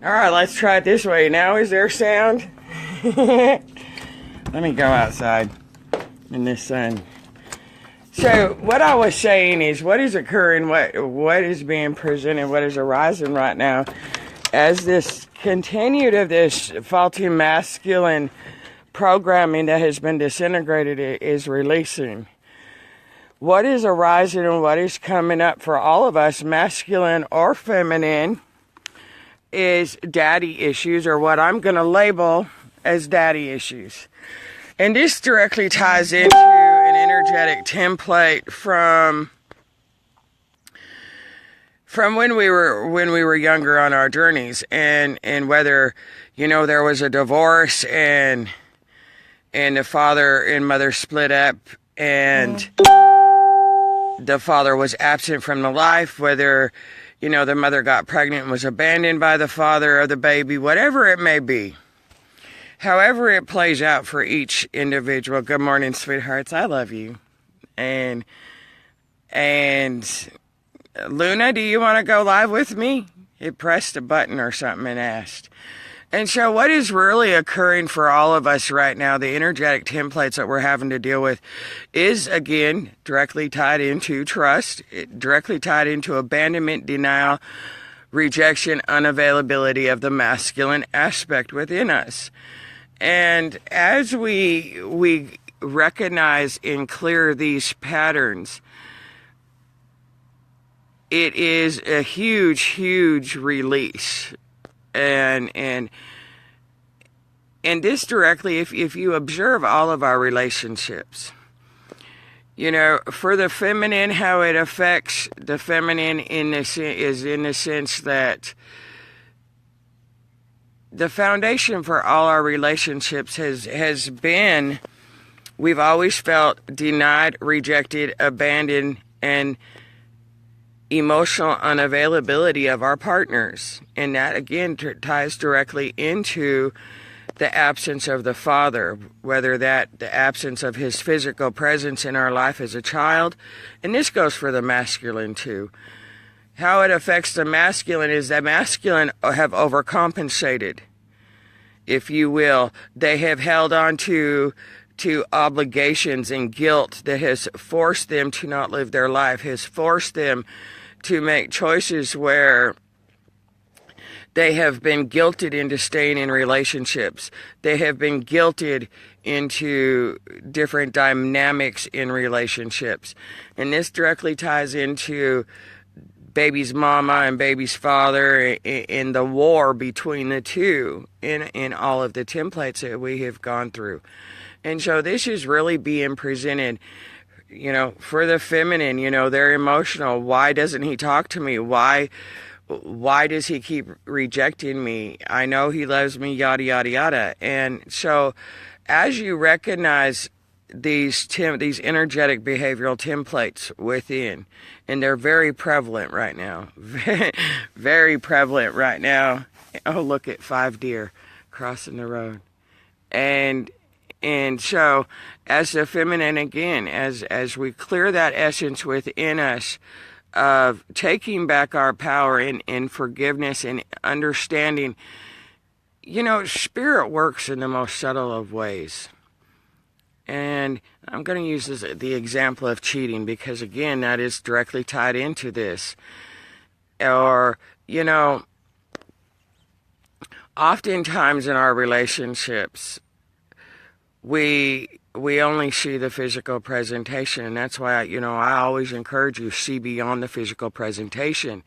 All right, let's try it this way. Now, is there sound? Let me go outside in this sun. So, what I was saying is, what is occurring, what is being presented, what is arising right now, as this continued of this faulty masculine programming that has been disintegrated is releasing. What is arising and what is coming up for all of us, masculine or feminine, is daddy issues, or what I'm going to label as daddy issues. And this directly ties into an energetic template from when we were younger on our journeys, and whether, there was a divorce and the father and mother split up and the father was absent from the life, whether the mother got pregnant and was abandoned by the father of the baby, whatever it may be. However it plays out for each individual. Good morning, sweethearts. I love you. And Luna, do you want to go live with me? It pressed a button or something and asked. And so what is really occurring for all of us right now, the energetic templates that we're having to deal with, is, again, directly tied into trust, directly tied into abandonment, denial, rejection, unavailability of the masculine aspect within us. And as we recognize and clear these patterns, it is a huge, huge release. And this directly, if you observe all of our relationships, for the feminine, how it affects the feminine is in the sense that the foundation for all our relationships has been, we've always felt denied, rejected, abandoned, and emotional unavailability of our partners. And that, again, ties directly into the absence of the father, whether that the absence of his physical presence in our life as a child. And this goes for the masculine too. How it affects the masculine is that masculine have overcompensated, if you will. They have held on to obligations and guilt that has forced them to not live their life, has forced them to make choices where they have been guilted into staying in relationships. They have been guilted into different dynamics in relationships. And this directly ties into baby's mama and baby's father in the war between the two in all of the templates that we have gone through. And so this is really being presented, for the feminine. They're emotional. Why doesn't he talk to me? Why does he keep rejecting me? I know he loves me, yada, yada, yada. And so as you recognize these energetic behavioral templates within, and they're very prevalent right now, very prevalent right now. Oh, look at 5 deer crossing the road. And so, as the feminine, again, as we clear that essence within us of taking back our power in forgiveness and understanding, spirit works in the most subtle of ways. And I'm going to use the example of cheating because, again, that is directly tied into this. Or, oftentimes in our relationships, we only see the physical presentation, and that's why I always encourage you, see beyond the physical presentation.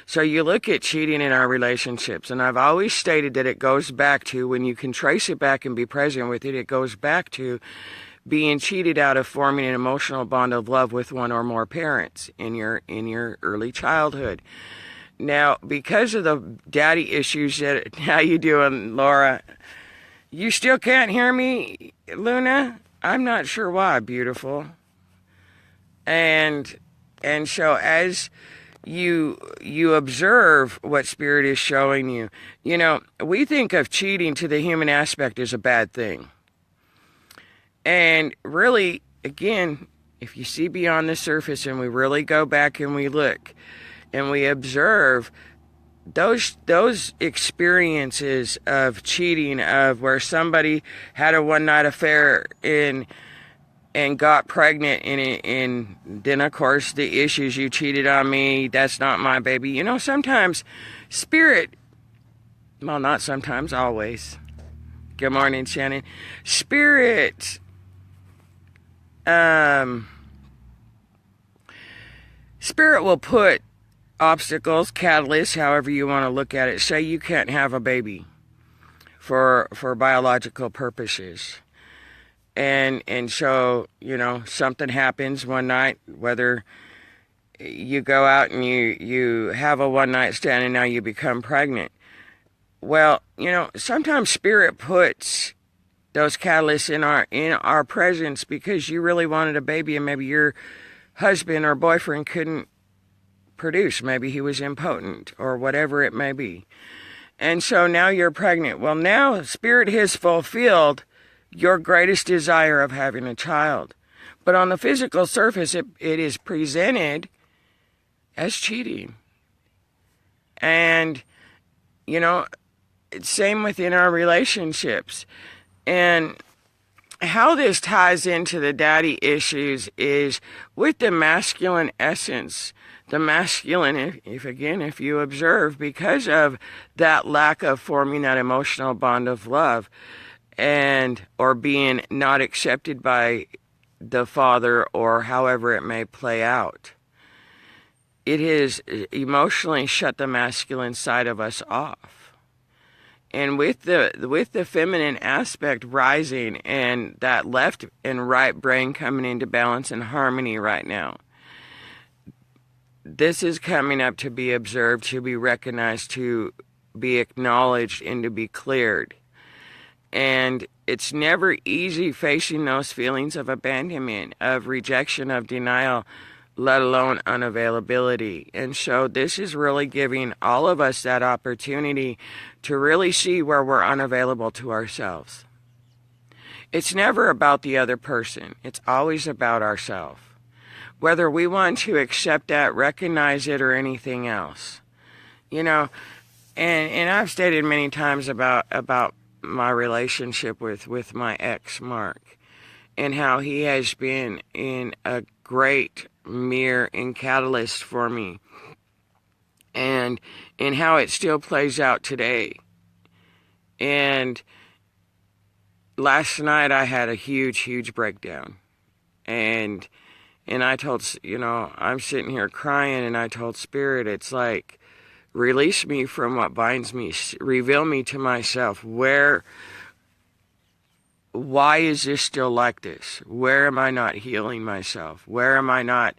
So you look at cheating in our relationships, and I've always stated that it goes back to, when you can trace it back and be present with it, it goes back to being cheated out of forming an emotional bond of love with one or more parents in your early childhood. Now, because of the daddy issues that, how you doing, Laura? You still can't hear me, Luna? I'm not sure why, beautiful. And so as you observe what spirit is showing you, we think of cheating to the human aspect as a bad thing. And really, again, if you see beyond the surface and we really go back and we look and we observe, those experiences of cheating, of where somebody had a one night affair and got pregnant, and then of course the issues, you cheated on me, that's not my baby. You know, sometimes spirit, well, not sometimes, always. Good morning, Shannon. Spirit spirit will put obstacles, catalysts, however you want to look at it. Say you can't have a baby for biological purposes. And so, you know, something happens one night, whether you go out and you have a one night stand and now you become pregnant. Well, you know, sometimes spirit puts those catalysts in our presence because you really wanted a baby, and maybe your husband or boyfriend couldn't produce. Maybe he was impotent or whatever it may be. And so now you're pregnant. Well, now spirit has fulfilled your greatest desire of having a child. But on the physical surface, it is presented as cheating. And, you know, same within our relationships. And how this ties into the daddy issues is with the masculine essence. The masculine, if you observe, because of that lack of forming that emotional bond of love, and or being not accepted by the father, or however it may play out, it has emotionally shut the masculine side of us off. And with the feminine aspect rising, and that left and right brain coming into balance and harmony right now, this is coming up to be observed, to be recognized, to be acknowledged, and to be cleared. And it's never easy facing those feelings of abandonment, of rejection, of denial, let alone unavailability. And so this is really giving all of us that opportunity to really see where we're unavailable to ourselves. It's never about the other person. It's always about ourselves. Whether we want to accept that, recognize it, or anything else. You know, and I've stated many times about my relationship with my ex, Mark, and how he has been in a great mirror and catalyst for me, and how it still plays out today. And last night I had a huge breakdown, and I told, you know, I'm sitting here crying, and I told Spirit, it's like, release me from what binds me, reveal me to myself. Why is this still like this? Where am I not healing myself? Where am I not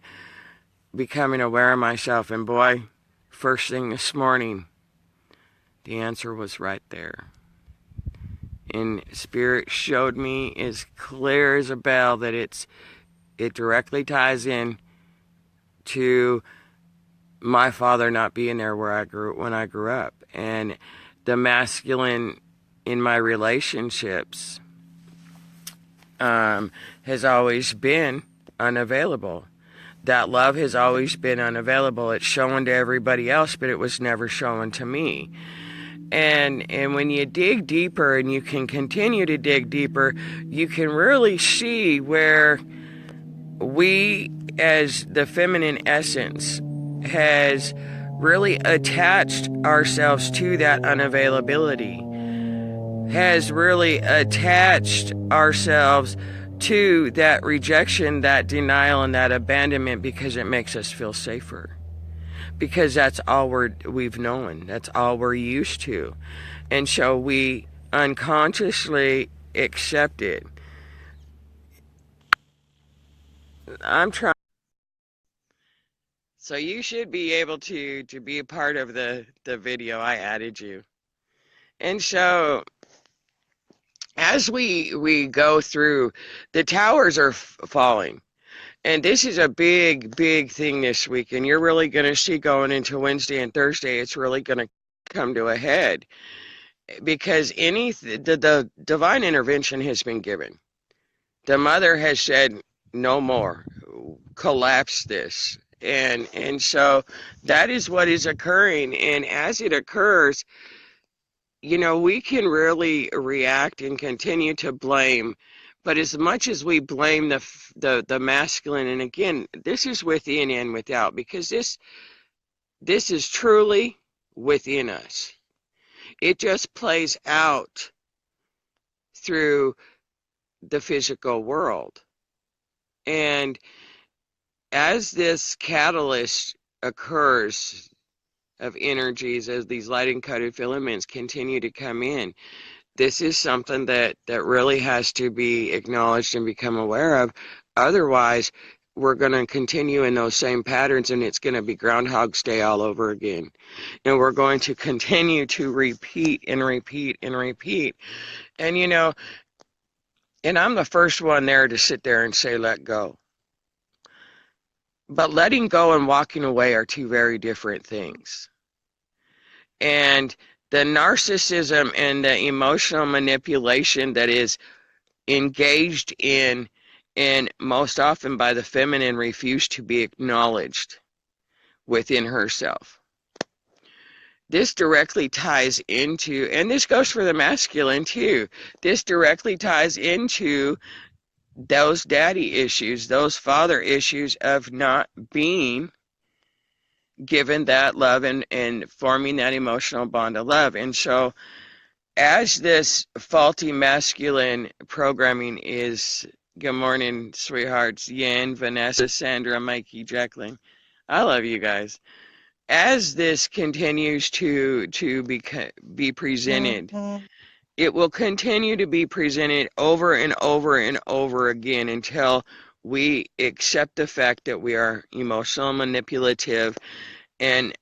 becoming aware of myself? And boy, first thing this morning, the answer was right there. And Spirit showed me as clear as a bell that it directly ties in to my father not being there when I grew up, and the masculine in my relationships has always been unavailable. That love has always been unavailable. It's shown to everybody else, but it was never shown to me. And when you dig deeper, and you can continue to dig deeper, you can really see where we, as the feminine essence, has really attached ourselves to that unavailability, has really attached ourselves to that rejection, that denial, and that abandonment, because it makes us feel safer. Because that's all we've known. That's all we're used to. And so we unconsciously accept it. I'm trying. So you should be able to be a part of the video. I added you. And so as we go through, the towers are falling. And this is a big thing this week. And you're really going to see going into Wednesday and Thursday, it's really going to come to a head. Because the divine intervention has been given. The mother has said, no more. Collapse this. And so that is what is occurring. And as it occurs, we can really react and continue to blame. But as much as we blame the masculine, and again, this is within and without, because this is truly within us. It just plays out through the physical world. And as this catalyst occurs of energies, as these light encoded filaments continue to come in, this is something that really has to be acknowledged and become aware of. Otherwise, we're going to continue in those same patterns, and it's going to be Groundhog's Day all over again. And we're going to continue to repeat and repeat and repeat. And and I'm the first one there to sit there and say, let go. But letting go and walking away are two very different things. And the narcissism and the emotional manipulation that is engaged in, and most often by the feminine, refused to be acknowledged within herself. This directly ties into, and this goes for the masculine too, this directly ties into those daddy issues, those father issues of not being given that love and forming that emotional bond of love. And so as this faulty masculine programming is, good morning, sweethearts, Yan, Vanessa, Sandra, Mikey, Jacqueline, I love you guys. As this continues to be presented, it will continue to be presented over and over and over again until we accept the fact that we are emotional, manipulative, and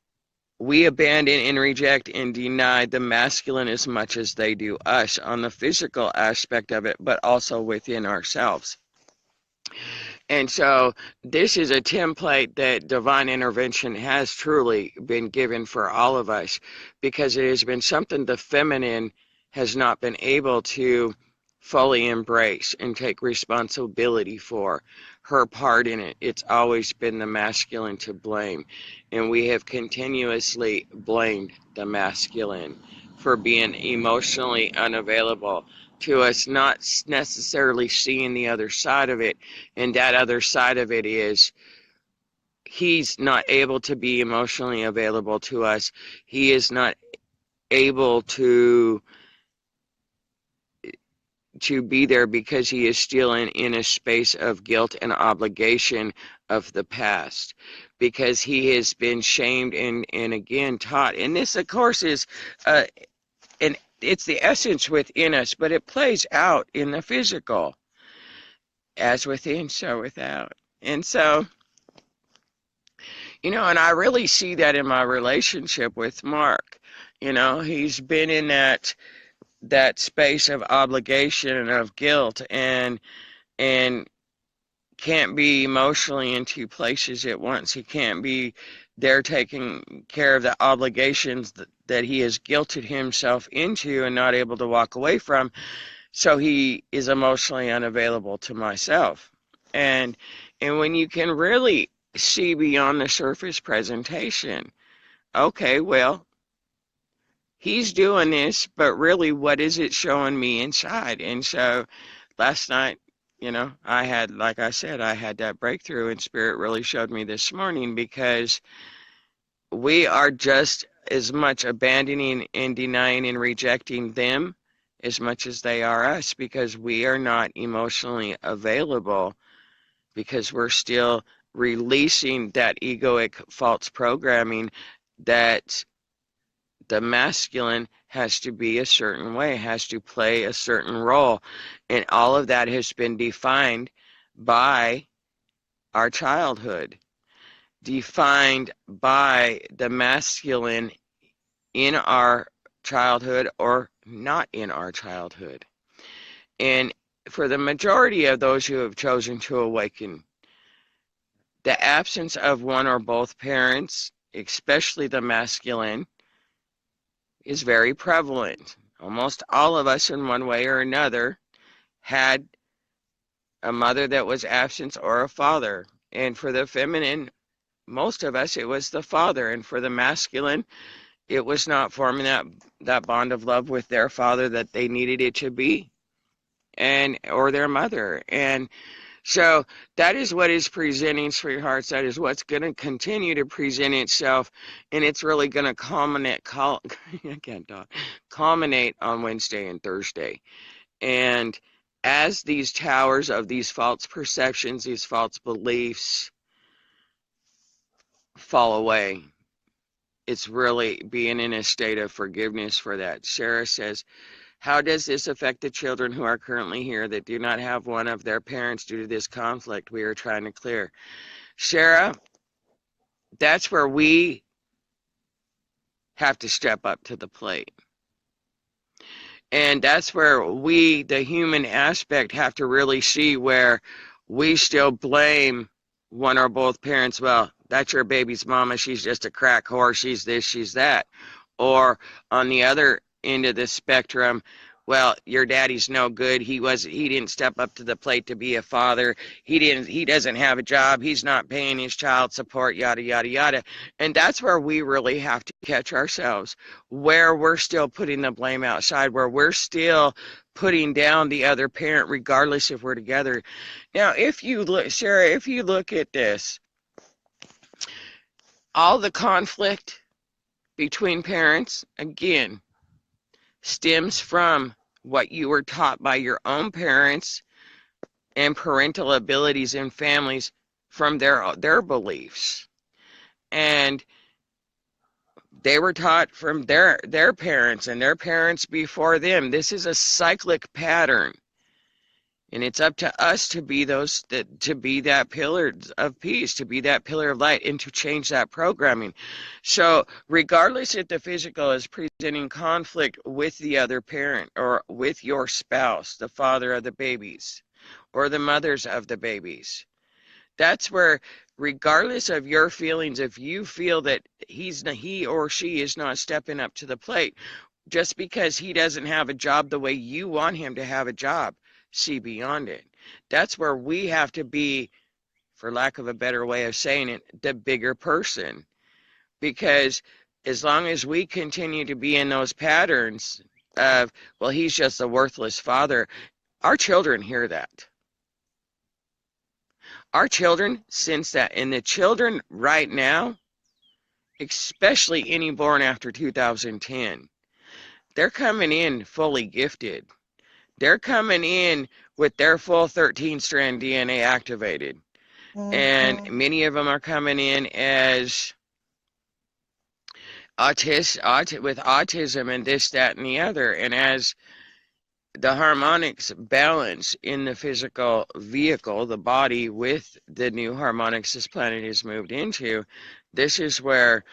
we abandon and reject and deny the masculine as much as they do us on the physical aspect of it, but also within ourselves. And so this is a template that divine intervention has truly been given for all of us, because it has been something the feminine has not been able to fully embrace and take responsibility for her part in it. It's always been the masculine to blame, and we have continuously blamed the masculine for being emotionally unavailable to us, not necessarily seeing the other side of it. And that other side of it is he's not able to be emotionally available to us. He is not able to be there because he is still in a space of guilt and obligation of the past, because he has been shamed and again taught. And this, of course, is and it's the essence within us, but it plays out in the physical. As within, so without. And so, and I really see that in my relationship with Mark. He's been in that space of obligation and of guilt, and can't be emotionally in two places at once. He can't be there taking care of the obligations that he has guilted himself into and not able to walk away from. So he is emotionally unavailable to myself. And when you can really see beyond the surface presentation, okay, well, he's doing this, but really, what is it showing me inside? And so last night, I had, like I said, I had that breakthrough, and Spirit really showed me this morning, because we are just as much abandoning and denying and rejecting them as much as they are us, because we are not emotionally available, because we're still releasing that egoic false programming that the masculine has to be a certain way, has to play a certain role. And all of that has been defined by our childhood, defined by the masculine in our childhood or not in our childhood. And for the majority of those who have chosen to awaken, the absence of one or both parents, especially the masculine, is very prevalent. Almost all of us, in one way or another, had a mother that was absent or a father. And for the feminine, most of us, it was the father. And for the masculine, it was not forming that bond of love with their father that they needed it to be, and or their mother. And so that is what is presenting, sweethearts. That is what's going to continue to present itself, and it's really going to I can't talk, culminate on Wednesday and Thursday. And as these towers of these false perceptions, these false beliefs fall away, it's really being in a state of forgiveness for that. Sarah says, how does this affect the children who are currently here that do not have one of their parents due to this conflict we are trying to clear? Sarah, that's where we have to step up to the plate. And that's where we, the human aspect, have to really see where we still blame one or both parents. Well, that's your baby's mama. She's just a crack whore. She's this, she's that. Or on the other end of the spectrum, well, your daddy's no good. He didn't step up to the plate to be a father. He doesn't have a job. He's not paying his child support, yada, yada, yada. And that's where we really have to catch ourselves, where we're still putting the blame outside, where we're still putting down the other parent, regardless if we're together. Now, if you look, Sarah, if you look at this, all the conflict between parents, again, stems from what you were taught by your own parents and parental abilities in families from their beliefs. And they were taught from their parents and their parents before them. This is a cyclic pattern. And it's up to us to be that pillar of peace, to be that pillar of light, and to change that programming. So regardless if the physical is presenting conflict with the other parent or with your spouse, the father of the babies, or the mothers of the babies, that's where, regardless of your feelings, if you feel that he or she is not stepping up to the plate, just because he doesn't have a job the way you want him to have a job, see beyond it. That's where we have to be, for lack of a better way of saying it, the bigger person. Because as long as we continue to be in those patterns of, well, he's just a worthless father, our children hear that. Our children sense that. And the children right now, especially any born after 2010, they're coming in fully gifted. They're coming in with their full 13-strand DNA activated. And many of them are coming in as with autism and this, that, and the other. And as the harmonics balance in the physical vehicle, the body, with the new harmonics this planet has moved into, this is where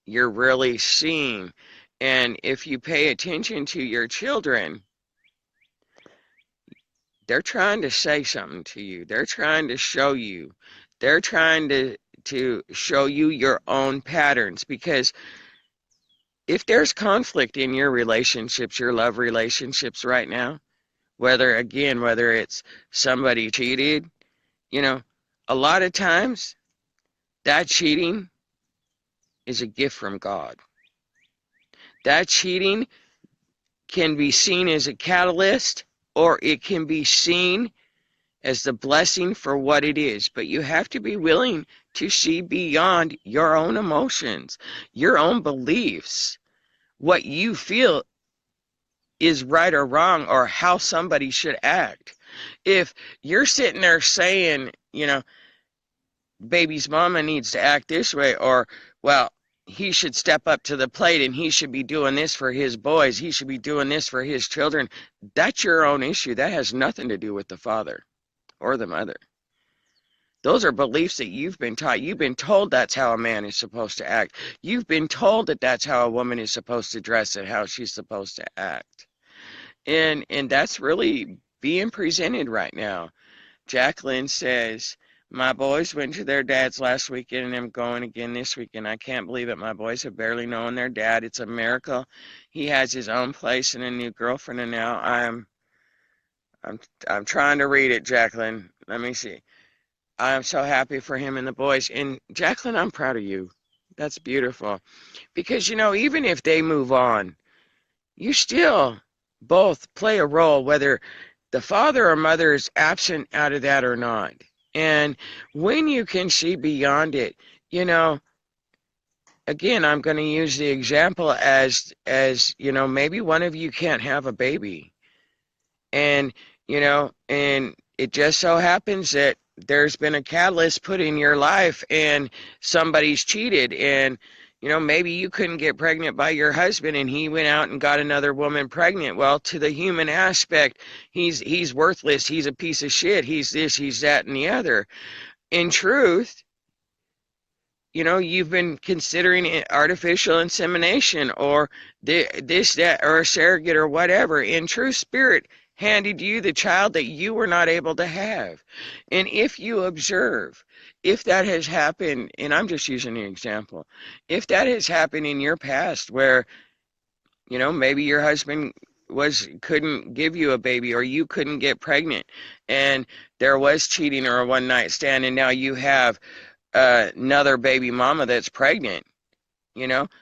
you're really seeing. And if you pay attention to your children, they're trying to say something to you. They're trying to show you. They're trying to show you your own patterns. Because if there's conflict in your relationships, your love relationships right now, whether it's somebody cheated, a lot of times that cheating is a gift from God. That cheating can be seen as a catalyst, or it can be seen as the blessing for what it is. But you have to be willing to see beyond your own emotions, your own beliefs, what you feel is right or wrong, or how somebody should act. If you're sitting there saying, baby's mama needs to act this way, or, well, he should step up to the plate and he should be doing this for his boys, he should be doing this for his children, that's your own issue. That has nothing to do with the father or the mother. Those are beliefs that you've been taught. You've been told that's how a man is supposed to act. You've been told that that's how a woman is supposed to dress and how she's supposed to act. And that's really being presented right now. Jacqueline says, my boys went to their dad's last weekend and I'm going again this weekend. I can't believe it. My boys have barely known their dad. It's a miracle. He has his own place and a new girlfriend, and now I'm trying to read it, Jacqueline. Let me see. I'm so happy for him and the boys. And Jacqueline, I'm proud of you. That's beautiful. Because, even if they move on, you still both play a role, whether the father or mother is absent out of that or not. And when you can see beyond it, you know, again, I'm going to use the example as maybe one of you can't have a baby, and and it just so happens that there's been a catalyst put in your life, and somebody's cheated, and maybe you couldn't get pregnant by your husband, and he went out and got another woman pregnant. Well, to the human aspect, he's worthless. He's a piece of shit. He's this, he's that, and the other. In truth, you've been considering artificial insemination or this, that, or a surrogate or whatever. In true spirit, handed you the child that you were not able to have. And if you observe, if that has happened, and I'm just using an example, if that has happened in your past where, maybe your husband couldn't give you a baby, or you couldn't get pregnant, and there was cheating or a one night stand, and now you have another baby mama that's pregnant,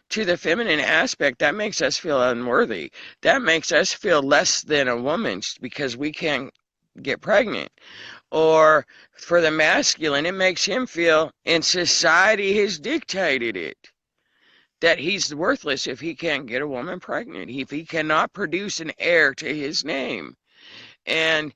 to the feminine aspect, that makes us feel unworthy. That makes us feel less than a woman because we can't get pregnant. Or for the masculine, it makes him feel, and society has dictated it, that he's worthless if he can't get a woman pregnant, if he cannot produce an heir to his name. And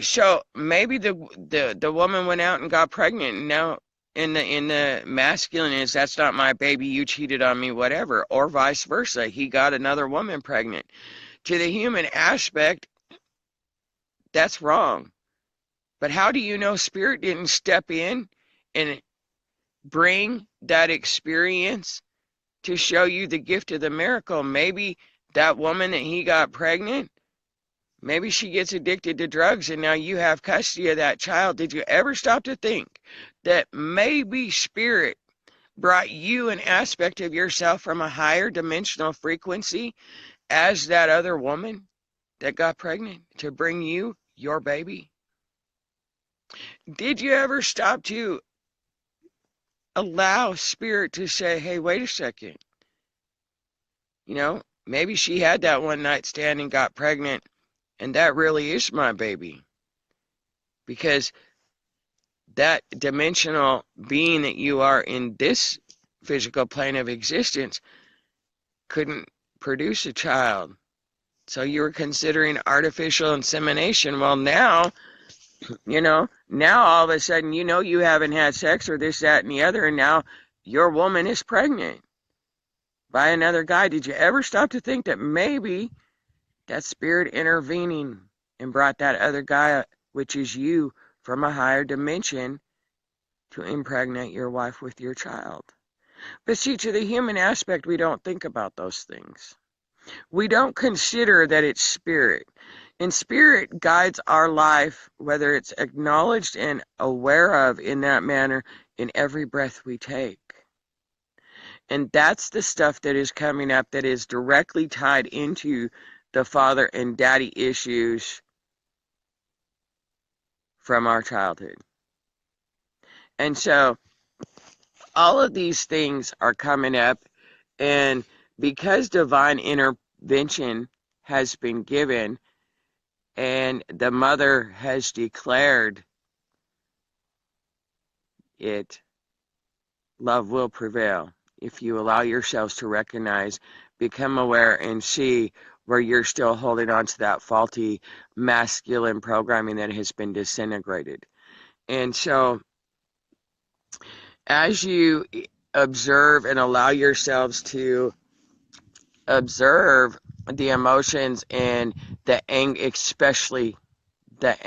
so maybe the woman went out and got pregnant, and now in the masculine is, that's not my baby, you cheated on me, whatever. Or vice versa, he got another woman pregnant. To the human aspect, that's wrong. But how do you know Spirit didn't step in and bring that experience to show you the gift of the miracle? Maybe that woman that he got pregnant, maybe she gets addicted to drugs, and now you have custody of that child. Did you ever stop to think that maybe Spirit brought you an aspect of yourself from a higher dimensional frequency as that other woman that got pregnant to bring you your baby? Did you ever stop to allow Spirit to say, hey, wait a second, maybe she had that one night stand and got pregnant, and that really is my baby, because that dimensional being that you are in this physical plane of existence couldn't produce a child. So you were considering artificial insemination. Well, now all of a sudden, you haven't had sex or this, that, and the other, and now your woman is pregnant by another guy. Did you ever stop to think that maybe that Spirit intervening and brought that other guy, which is you, from a higher dimension to impregnate your wife with your child? But see, to the human aspect, we don't think about those things. We don't consider that it's Spirit. And Spirit guides our life, whether it's acknowledged and aware of in that manner, in every breath we take. And that's the stuff that is coming up that is directly tied into the father and daddy issues from our childhood. And so all of these things are coming up, and because divine intervention has been given and the mother has declared it, love will prevail. If you allow yourselves to recognize, become aware, and see where you're still holding on to that faulty masculine programming that has been disintegrated. And so as you observe and allow yourselves to observe the emotions and the anger, especially the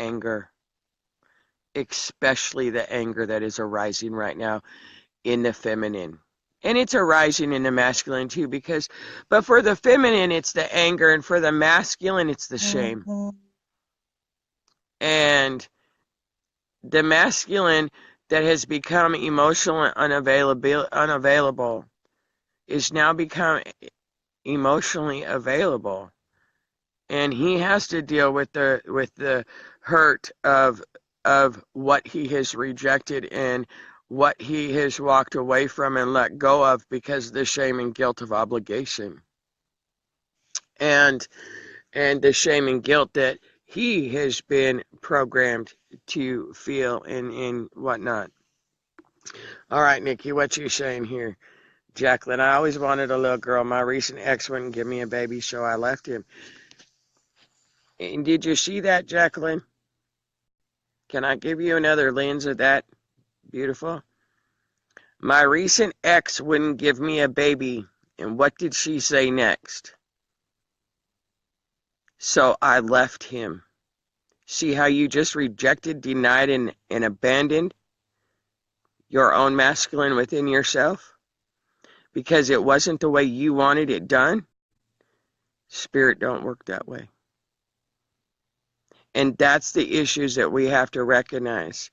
anger that is arising right now in the feminine. And it's arising in the masculine too, but for the feminine, it's the anger, and for the masculine, it's the shame. And the masculine that has become emotionally unavailable is now become emotionally available. And he has to deal with the hurt of of what he has rejected and what he has walked away from and let go of because of the shame and guilt of obligation. And the shame and guilt that he has been programmed to feel and whatnot. All right, Nikki, what you saying here? Jacqueline, I always wanted a little girl. My recent ex wouldn't give me a baby, so I left him. And did you see that, Jacqueline? Can I give you another lens of that? Beautiful. My recent ex wouldn't give me a baby. And what did she say next? So I left him. See how you just rejected, denied, and abandoned your own masculine within yourself? Because it wasn't the way you wanted it done? Spirit don't work that way. And that's the issues that we have to recognize.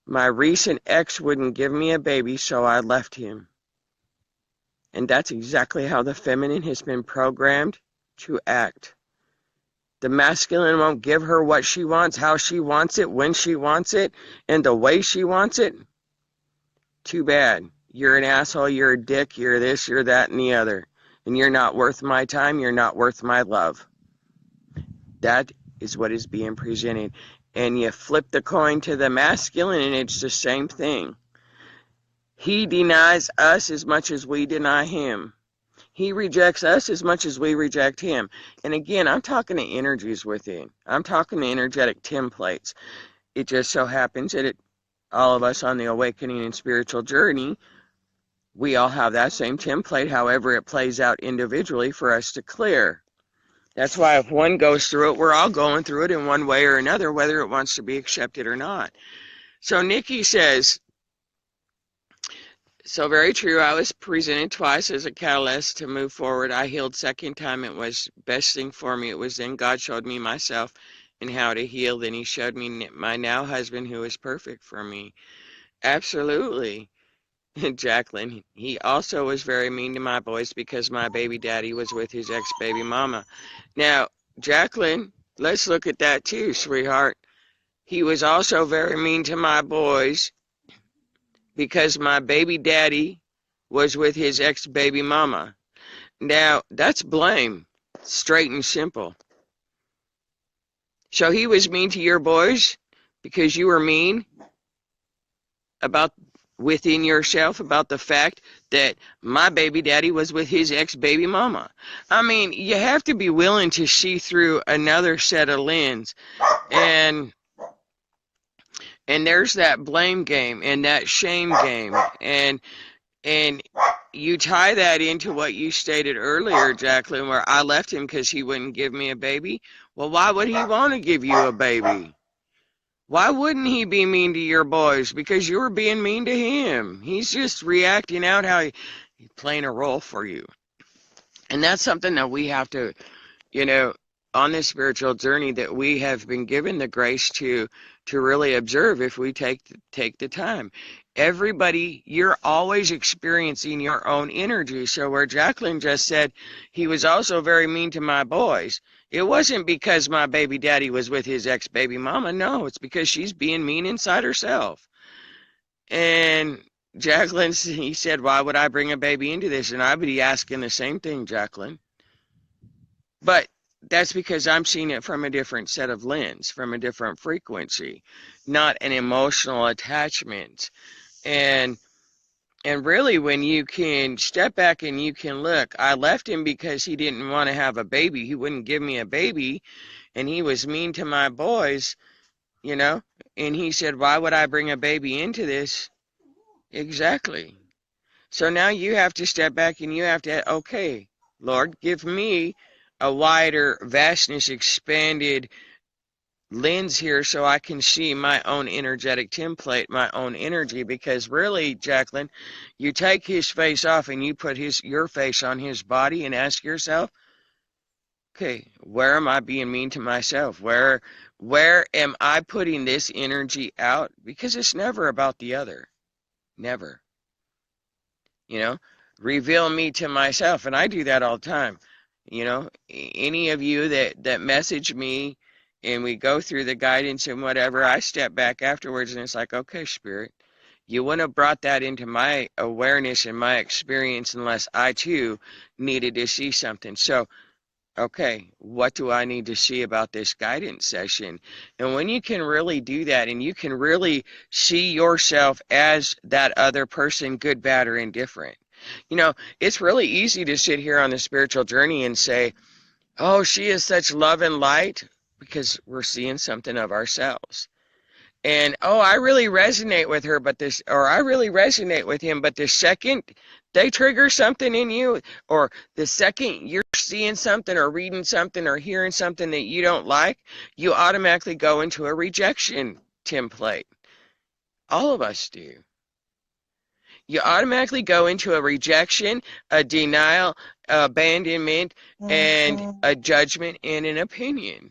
My recent ex wouldn't give me a baby, so I left him. And that's exactly how the feminine has been programmed to act. The masculine won't give her what she wants, how she wants it, when she wants it, and the way she wants it. Too bad. You're an asshole, you're a dick, you're this, you're that, and the other. And you're not worth my time, you're not worth my love. That is what is being presented. And you flip the coin to the masculine, and it's the same thing. He denies us as much as we deny him. He rejects us as much as we reject him. And again, I'm talking to energies within. I'm talking to energetic templates. It just so happens that all of us on the awakening and spiritual journey, we all have that same template. However, it plays out individually for us to clear. That's why if one goes through it, we're all going through it in one way or another, whether it wants to be accepted or not. So Nikki says, so very true. I was presented twice as a catalyst to move forward. I healed second time. It was best thing for me. It was then God showed me myself and how to heal. Then he showed me my now husband who is perfect for me. Absolutely. Jacqueline, he also was very mean to my boys because my baby daddy was with his ex-baby mama. Now, Jacqueline, let's look at that too, sweetheart. He was also very mean to my boys because my baby daddy was with his ex-baby mama. Now, that's blame, straight and simple. So he was mean to your boys because you were mean about within yourself about the fact that my baby daddy was with his ex-baby mama. I mean, you have to be willing to see through another set of lens. And there's that blame game and that shame game. And you tie that into what you stated earlier, Jacqueline, where I left him because he wouldn't give me a baby. Well, why would he want to give you a baby? Why wouldn't he be mean to your boys? Because you were being mean to him. He's just reacting out how he's playing a role for you. And that's something that we have to, on this spiritual journey, that we have been given the grace to really observe if we take the time. Everybody, you're always experiencing your own energy. So where Jacqueline just said he was also very mean to my boys, it wasn't because my baby daddy was with his ex-baby mama. No, it's because she's being mean inside herself. And Jacqueline, he said, why would I bring a baby into this? And I would be asking the same thing, Jacqueline. But that's because I'm seeing it from a different set of lens, from a different frequency, not an emotional attachment. And really, when you can step back and you can look, I left him because he didn't want to have a baby. He wouldn't give me a baby, and he was mean to my boys, and he said, why would I bring a baby into this? Exactly. So now you have to step back and you have to, okay, Lord, give me a wider, vastness, expanded lens here so I can see my own energetic template, my own energy, because really, Jacqueline, you take his face off and you put your face on his body and ask yourself, okay, where am I being mean to myself? Where am I putting this energy out? Because it's never about the other. Never. Reveal me to myself. And I do that all the time. Any of you that message me and we go through the guidance and whatever, I step back afterwards and it's like, okay, Spirit, you wouldn't have brought that into my awareness and my experience unless I too needed to see something. So, okay, what do I need to see about this guidance session? And when you can really do that and you can really see yourself as that other person, good, bad, or indifferent, it's really easy to sit here on the spiritual journey and say, oh, she is such love and light, because we're seeing something of ourselves. And oh, I really resonate with her, or I really resonate with him, but the second they trigger something in you, or the second you're seeing something or reading something or hearing something that you don't like, you automatically go into a rejection template. All of us do. You automatically go into a rejection, a denial, abandonment, and a judgment and an opinion.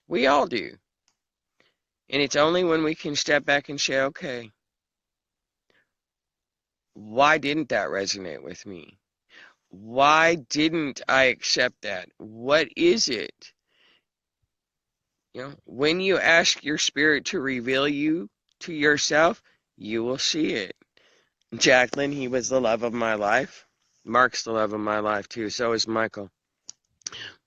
We all do. And it's only when we can step back and say, okay, why didn't that resonate with me? Why didn't I accept that? What is it? When you ask your spirit to reveal you to yourself, you will see it. Jacqueline, he was the love of my life. Mark's the love of my life too. So is Michael.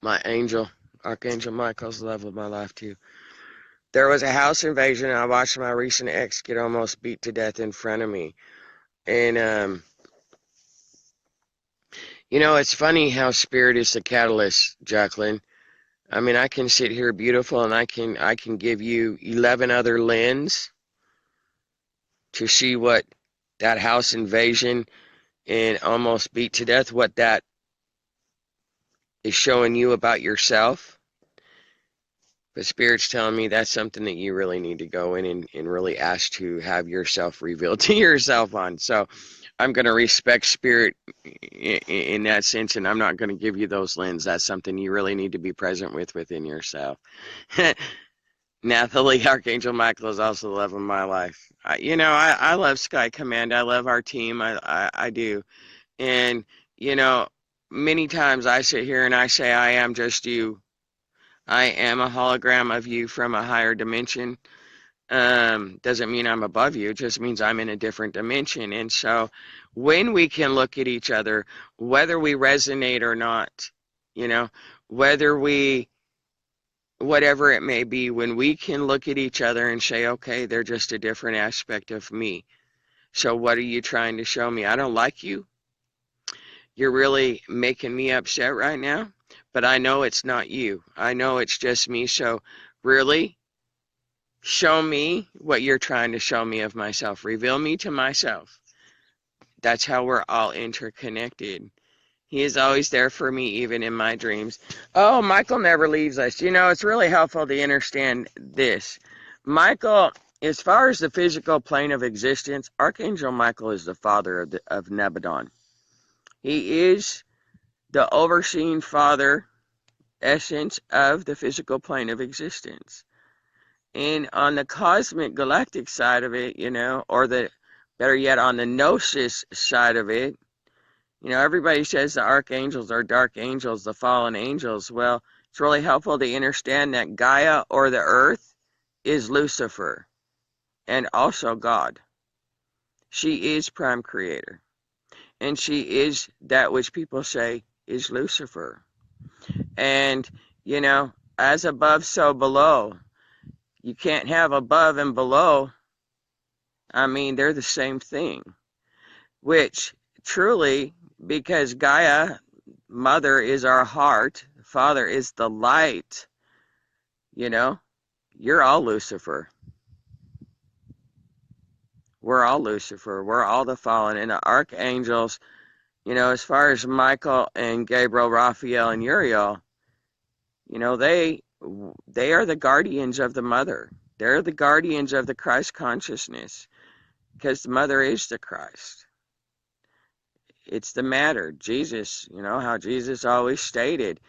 My angel, Archangel Michael's the love of my life too. There was a house invasion. I watched my recent ex get almost beat to death in front of me. And, it's funny how spirit is the catalyst, Jacqueline. I mean, I can sit here beautiful and I can give you 11 other lenses to see what that house invasion and almost beat to death, what that is showing you about yourself. But Spirit's telling me that's something that you really need to go in and really ask to have yourself revealed to yourself on. So I'm going to respect Spirit in that sense, and I'm not going to give you those lenses. That's something you really need to be present with within yourself. Nathalie, Archangel Michael is also the love of my life. I love Sky Command. I love our team. I do. And, many times I sit here and I say, I am just you. I am a hologram of you from a higher dimension. Doesn't mean I'm above you. It just means I'm in a different dimension. And so when we can look at each other, whether we resonate or not, whether we, whatever it may be, when we can look at each other and say, okay, they're just a different aspect of me. So what are you trying to show me? I don't like you. You're really making me upset right now. But I know it's not you. I know it's just me. So really, show me what you're trying to show me of myself. Reveal me to myself. That's how we're all interconnected. He is always there for me, even in my dreams. Oh, Michael never leaves us. It's really helpful to understand this. Michael, as far as the physical plane of existence, Archangel Michael is the father of Nebadon. He is the overseeing father essence of the physical plane of existence. And on the cosmic galactic side of it, or better yet, on the gnosis side of it, everybody says the archangels are dark angels, the fallen angels. Well, it's really helpful to understand that Gaia, or the earth, is Lucifer and also God. She is prime creator. And she is that which people say is Lucifer. And, as above, so below. You can't have above and below. I mean, they're the same thing. Which, truly, because Gaia, mother, is our heart, father is the light, you're all Lucifer. We're all Lucifer. We're all the fallen. And the archangels, as far as Michael and Gabriel, Raphael, and Uriel, they are the guardians of the mother. They're the guardians of the Christ consciousness, because the mother is the Christ. It's the matter. Jesus, how Jesus always stated,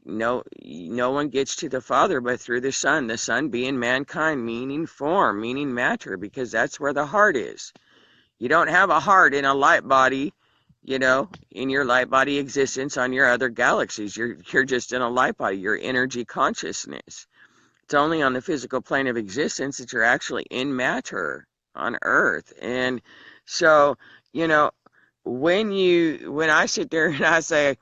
no one gets to the Father but through the Son being mankind, meaning form, meaning matter, because that's where the heart is. You don't have a heart in a light body in your light body existence on your other galaxies. You're just in a light body, your energy consciousness. It's only on the physical plane of existence that you're actually in matter on Earth. And so, you know, when I sit there and I say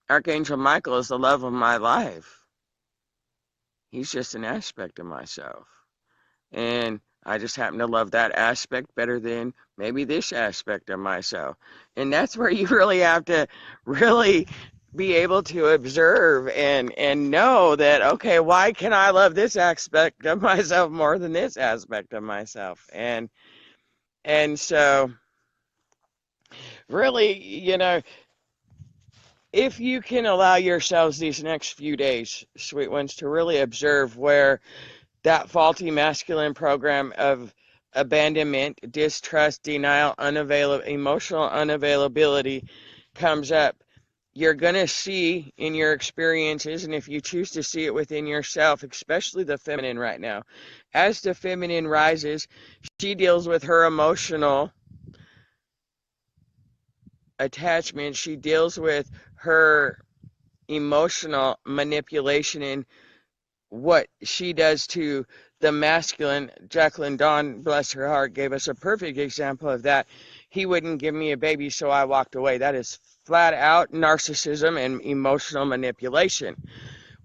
Archangel Michael is the love of my life, he's just an aspect of myself. And I just happen to love that aspect better than maybe this aspect of myself. And that's where you really have to really be able to observe and know that, okay, why can I love this aspect of myself more than this aspect of myself? And so really, if you can allow yourselves these next few days, sweet ones, to really observe where that faulty masculine program of abandonment, distrust, denial, emotional unavailability comes up, you're going to see in your experiences, and if you choose to see it within yourself, especially the feminine right now, as the feminine rises, she deals with her emotional attachment, she deals with her emotional manipulation and what she does to the masculine. Jacqueline Dawn, bless her heart, gave us a perfect example of that. He wouldn't give me a baby, so I walked away. That is flat out narcissism and emotional manipulation.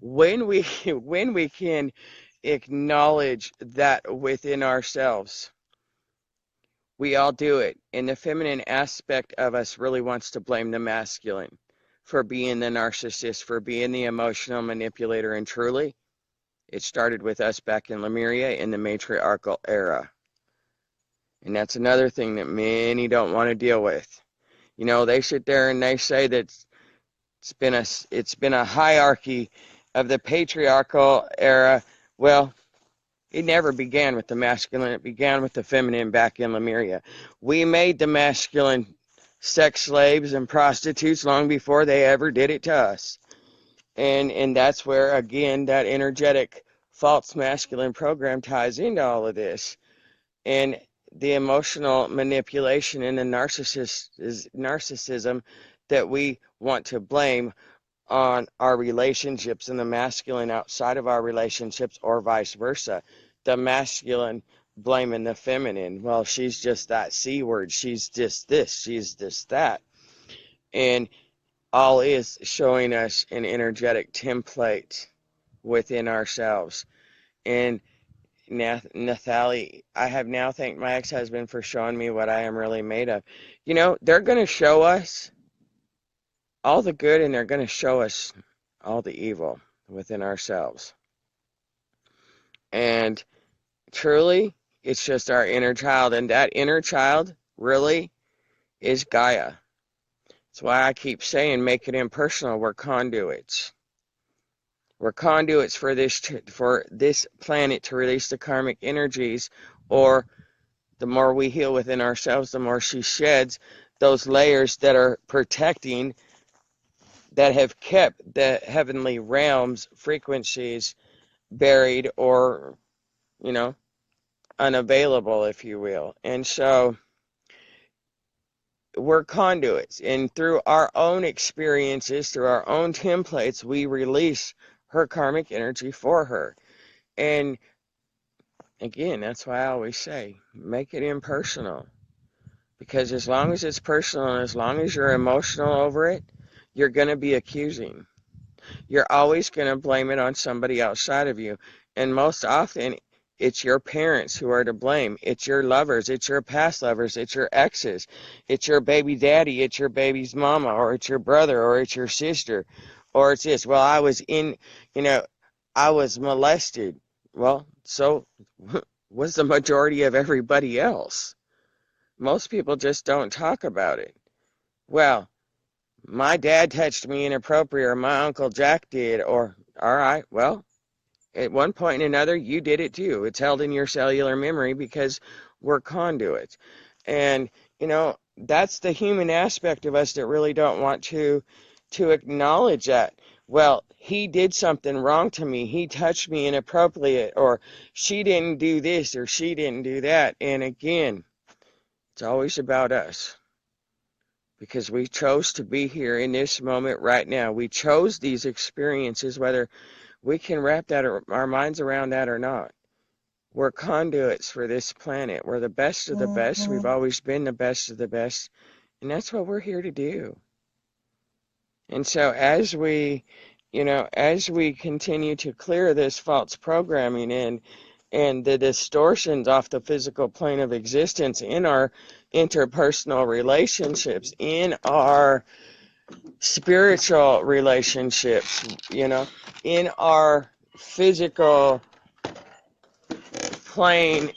When we when we can acknowledge that within ourselves, we all do it. And the feminine aspect of us really wants to blame the masculine for being the narcissist, for being the emotional manipulator, and truly, it started with us back in Lemuria in the matriarchal era. And that's another thing that many don't want to deal with. They sit there and they say that it's been a hierarchy of the patriarchal era. Well, it never began with the masculine. It began with the feminine back in Lemuria. We made the masculine sex slaves and prostitutes long before they ever did it to us. And that's where, again, that energetic false masculine program ties into all of this. And the emotional manipulation and the narcissism that we want to blame on our relationships and the masculine outside of our relationships, or vice versa. The masculine blaming the feminine. Well, she's just that C word. She's just this. She's just that. And all is showing us an energetic template within ourselves. And Nathalie, I have now thanked my ex-husband for showing me what I am really made of. They're going to show us all the good, and they're going to show us all the evil within ourselves. And truly, it's just our inner child, and that inner child really is Gaia. That's why I keep saying, make it impersonal. We're conduits. We're conduits for this planet to release the karmic energies, or the more we heal within ourselves, the more she sheds those layers that are protecting, that have kept the heavenly realms frequencies buried or, unavailable, if you will. And so we're conduits, and through our own experiences, through our own templates, we release her karmic energy for her. And again, that's why I always say, make it impersonal. Because as long as it's personal and as long as you're emotional over it, you're going to be accusing. You're always going to blame it on somebody outside of you. And most often, it's your parents who are to blame. It's your lovers. It's your past lovers. It's your exes. It's your baby daddy. It's your baby's mama. Or it's your brother. Or it's your sister. Or it's this. Well, I was molested. Well, so was the majority of everybody else. Most people just don't talk about it. Well, my dad touched me inappropriate, or my Uncle Jack did, or, all right, well, at one point or another, you did it too. It's held in your cellular memory because we're conduits. And, that's the human aspect of us that really don't want to acknowledge that. Well, he did something wrong to me. He touched me inappropriate, or she didn't do this, or she didn't do that. And again, it's always about us. because we chose to be here in this moment right now. We chose these experiences, whether we can wrap that our minds around that or not. We're conduits for this planet. We're the best of the best. We've always been the best of the best. And that's what we're here to do. And so as we continue to clear this false programming and the distortions off the physical plane of existence in our interpersonal relationships, in our spiritual relationships, in our physical plane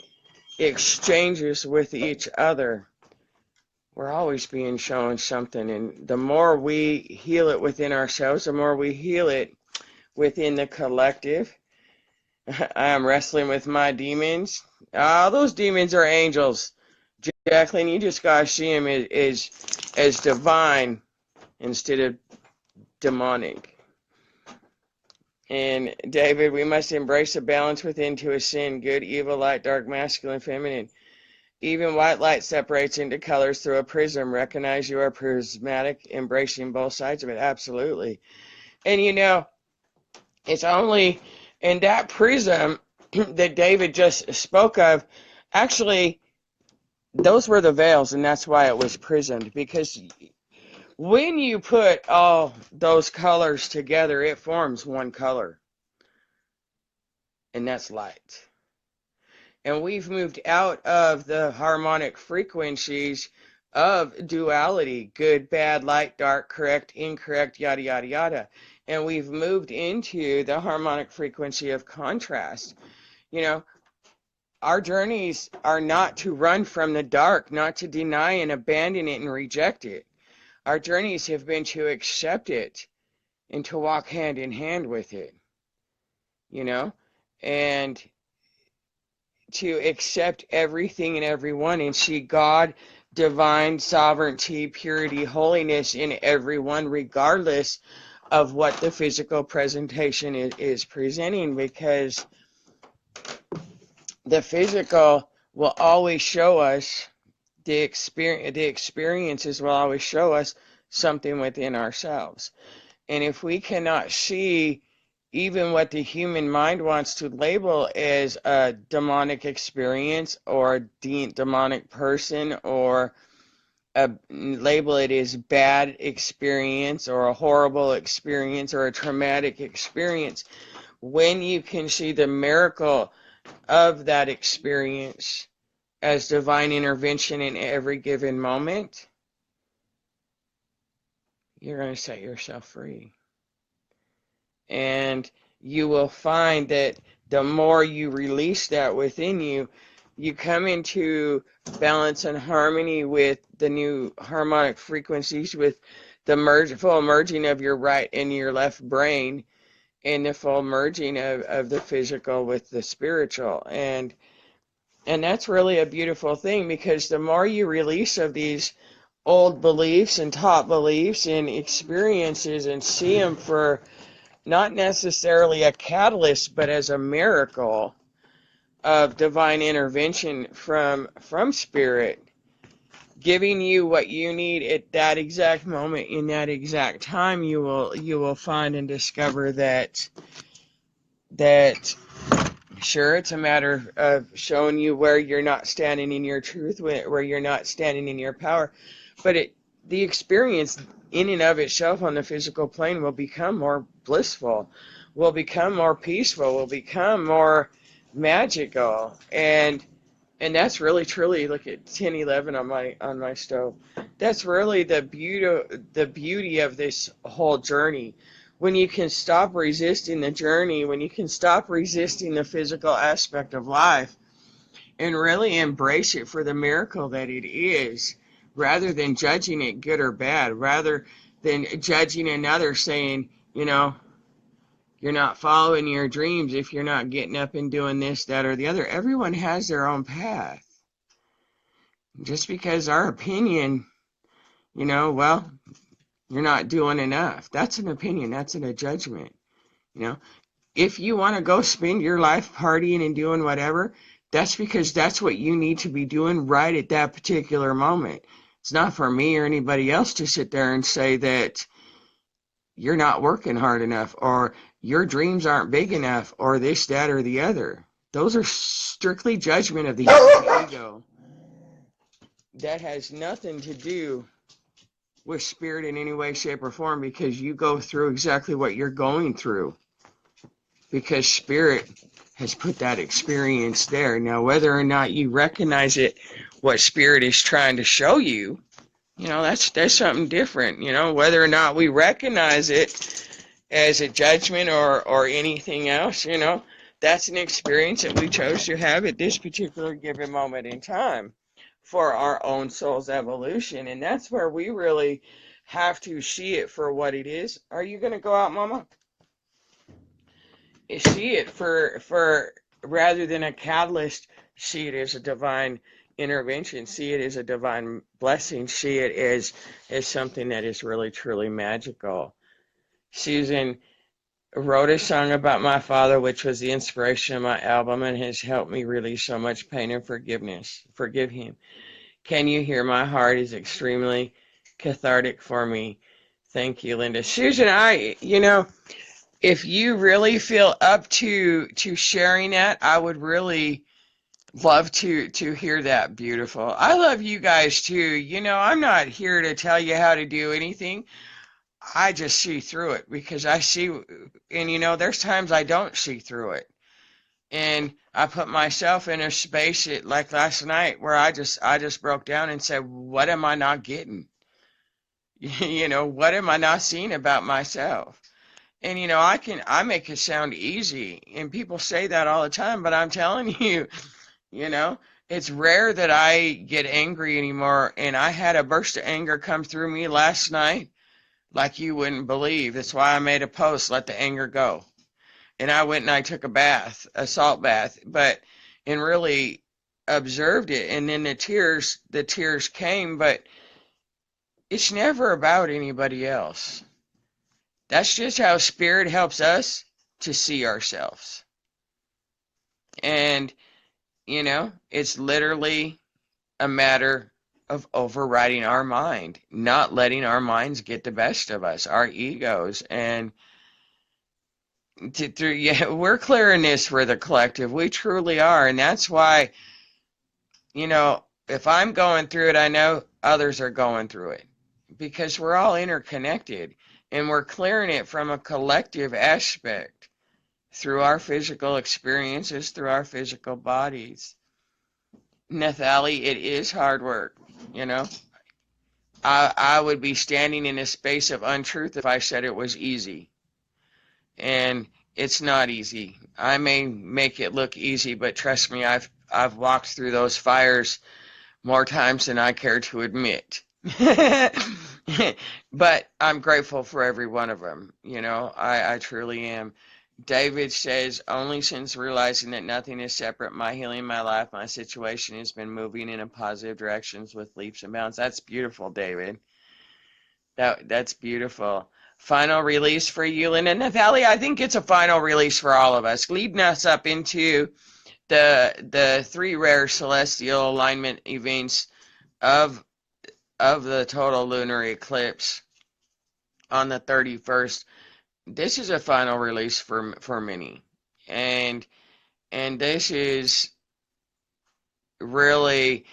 exchanges with each other, we're always being shown something. And the more we heal it within ourselves, the more we heal it within the collective. I am wrestling with my demons. Those demons are angels. Jacqueline, you just gotta see them as divine instead of demonic. And David, we must embrace the balance within to ascend: good, evil, light, dark, masculine, feminine. Even white light separates into colors through a prism. Recognize you are prismatic, embracing both sides of it. Absolutely. And it's only in that prism that David just spoke of. Actually, those were the veils, and that's why it was prismed. Because when you put all those colors together, it forms one color. And that's light. And we've moved out of the harmonic frequencies of duality: good, bad, light, dark, correct, incorrect, yada, yada, yada. And we've moved into the harmonic frequency of contrast. Our journeys are not to run from the dark, not to deny and abandon it and reject it. Our journeys have been to accept it and to walk hand in hand with it, and to accept everything and everyone and see God, divine sovereignty, purity, holiness in everyone, regardless of what the physical presentation is presenting, because the physical will always show us, the experiences will always show us something within ourselves. And if we cannot see even what the human mind wants to label as a demonic experience or a demonic person, or label it as bad experience or a horrible experience or a traumatic experience, when you can see the miracle of that experience as divine intervention in every given moment, you're going to set yourself free. And you will find that the more you release that within you, you come into balance and harmony with the new harmonic frequencies, with the full merging of your right and your left brain, and the full merging of the physical with the spiritual. And that's really a beautiful thing, because the more you release of these old beliefs and taught beliefs and experiences and see them for not necessarily a catalyst, but as a miracle of divine intervention from Spirit, giving you what you need at that exact moment, in that exact time, you will find and discover that sure, it's a matter of showing you where you're not standing in your truth, where you're not standing in your power, but the experience in and of itself on the physical plane will become more blissful, will become more peaceful, will become more magical. And that's really truly, look at 1011 on my stove. That's really the beauty of this whole journey. When you can stop resisting the journey, when you can stop resisting the physical aspect of life and really embrace it for the miracle that it is, rather than judging it good or bad, rather than judging another, saying, you're not following your dreams if you're not getting up and doing this, that, or the other. Everyone has their own path. Just because our opinion, well, you're not doing enough. That's an opinion. That's a judgment. If you want to go spend your life partying and doing whatever, that's because that's what you need to be doing right at that particular moment. It's not for me or anybody else to sit there and say that you're not working hard enough, or your dreams aren't big enough, or this, that, or the other. Those are strictly judgment of the human ego. That has nothing to do with spirit in any way, shape, or form, because you go through exactly what you're going through. Because spirit has put that experience there. Now, whether or not you recognize it, what spirit is trying to show you, that's something different. Whether or not we recognize it as a judgment or anything else, that's an experience that we chose to have at this particular given moment in time for our own soul's evolution. And that's where we really have to see it for what it is. Are you going to go out, Mama? See it for rather than a catalyst, see it as a divine intervention, see it as a divine blessing, see it as something that is really truly magical. Susan wrote a song about my father, which was the inspiration of my album and has helped me release so much pain and forgiveness. Forgive him. Can you hear? My heart is extremely cathartic for me. Thank you, Linda. Susan, if you really feel up to sharing that, I would really love to hear that. Beautiful. I love you guys too. I'm not here to tell you how to do anything. I just see through it because I see, and there's times I don't see through it. And I put myself in a space like last night where I just broke down and said, what am I not getting? What am I not seeing about myself? And I make it sound easy, and people say that all the time, but I'm telling you, it's rare that I get angry anymore. And I had a burst of anger come through me last night like you wouldn't believe. That's why I made a post, let the anger go. And I went and I took a salt bath, and really observed it. And then the tears came, but it's never about anybody else. That's just how spirit helps us to see ourselves. And, it's literally a matter of overriding our mind, not letting our minds get the best of us, our egos. And we're clearing this for the collective. We truly are. And that's why, if I'm going through it, I know others are going through it because we're all interconnected. And we're clearing it from a collective aspect through our physical experiences, through our physical bodies. Nathalie, it is hard work, I would be standing in a space of untruth if I said it was easy. And it's not easy. I may make it look easy, but trust me, I've walked through those fires more times than I care to admit. But I'm grateful for every one of them. I truly am. David says, only since realizing that nothing is separate, my healing, my life, my situation has been moving in a positive directions with leaps and bounds. That's beautiful, David. That's beautiful. Final release for you, Linda. Nathalie, I think it's a final release for all of us, leading us up into the three rare celestial alignment events of the total lunar eclipse on the 31st. This is a final release for many, and this is really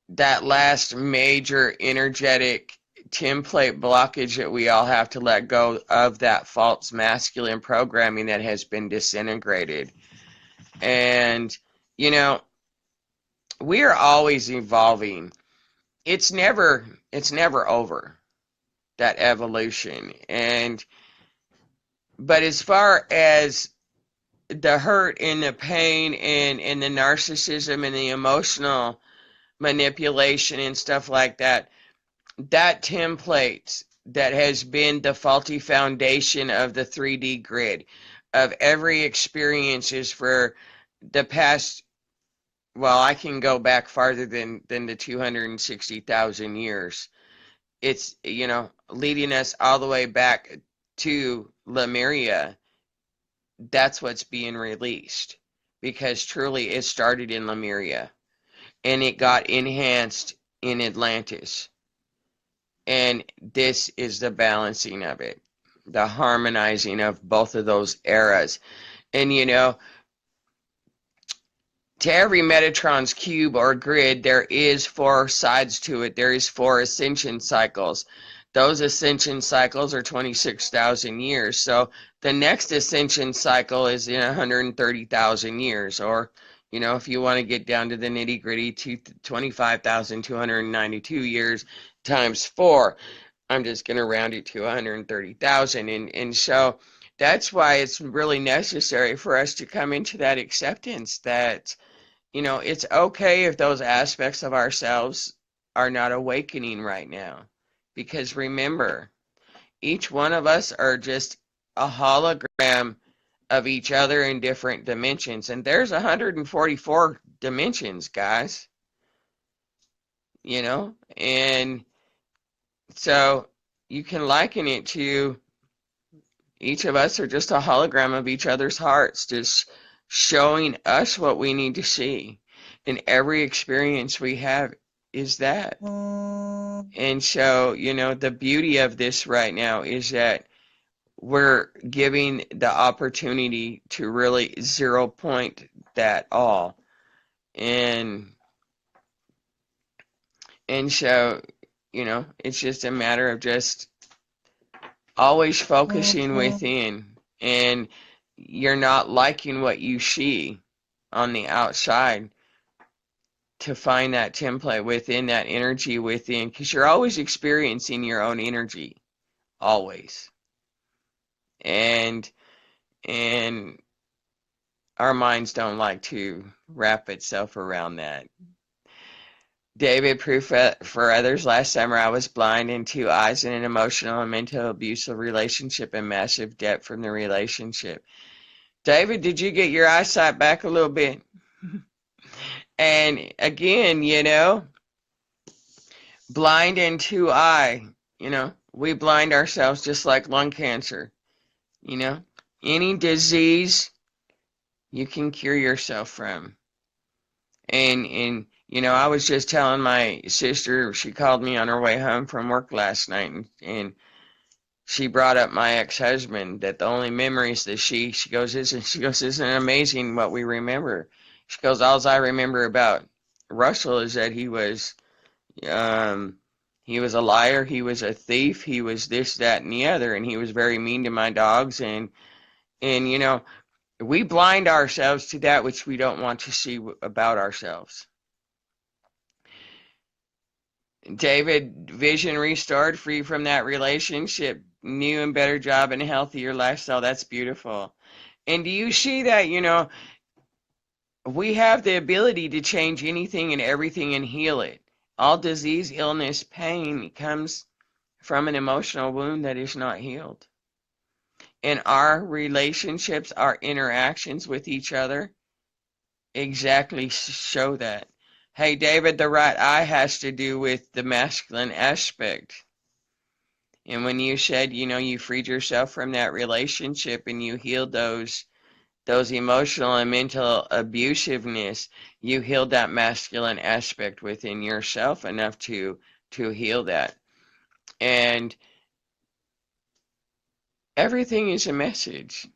that last major energetic template blockage that we all have to let go of, that false masculine programming that has been disintegrated. And we are always evolving. It's never over, that evolution. But as far as the hurt and the pain and the narcissism and the emotional manipulation and stuff like that, that template that has been the faulty foundation of the 3D grid of every experiences for the past, well, I can go back farther than the 260,000 years. It's, leading us all the way back to Lemuria. That's what's being released, because truly it started in Lemuria and it got enhanced in Atlantis. And this is the balancing of it, the harmonizing of both of those eras. And to every Metatron's cube or grid, there is 4 sides to it. There is 4 ascension cycles. Those ascension cycles are 26,000 years. So the next ascension cycle is in 130,000 years. Or, if you want to get down to the nitty gritty, 25,292 years times 4. I'm just going to round it to 130,000. And so that's why it's really necessary for us to come into that acceptance that it's okay if those aspects of ourselves are not awakening right now. Because remember, each one of us are just a hologram of each other in different dimensions. And there's 144 dimensions, guys. And so you can liken it to each of us are just a hologram of each other's hearts, just showing us what we need to see. And every experience we have is that. And so, the beauty of this right now is that we're giving the opportunity to really 0 point that all. And so, it's just a matter of just always focusing within, and you're not liking what you see on the outside, to find that template within, that energy within, because you're always experiencing your own energy, always. And our minds don't like to wrap itself around that. David, proof for others. Last summer I was blind in 2 eyes in an emotional and mental abusive relationship and massive debt from the relationship. David, did you get your eyesight back a little bit? And again, blind in 2 eye, we blind ourselves just like lung cancer. Any disease you can cure yourself from. And I was just telling my sister, she called me on her way home from work last night, and she brought up my ex-husband, that the only memories that she goes, isn't it amazing what we remember? She goes, all I remember about Russell is that he was a liar, he was a thief, he was this, that, and the other, and he was very mean to my dogs, and we blind ourselves to that which we don't want to see about ourselves. David, vision restored, free from that relationship, new and better job and healthier lifestyle. That's beautiful. And do you see that, we have the ability to change anything and everything and heal it. All disease, illness, pain comes from an emotional wound that is not healed. And our relationships, our interactions with each other exactly show that. Hey, David, the right eye has to do with the masculine aspect. And when you said, you freed yourself from that relationship and you healed those emotional and mental abusiveness, you healed that masculine aspect within yourself enough to heal that. And everything is a message.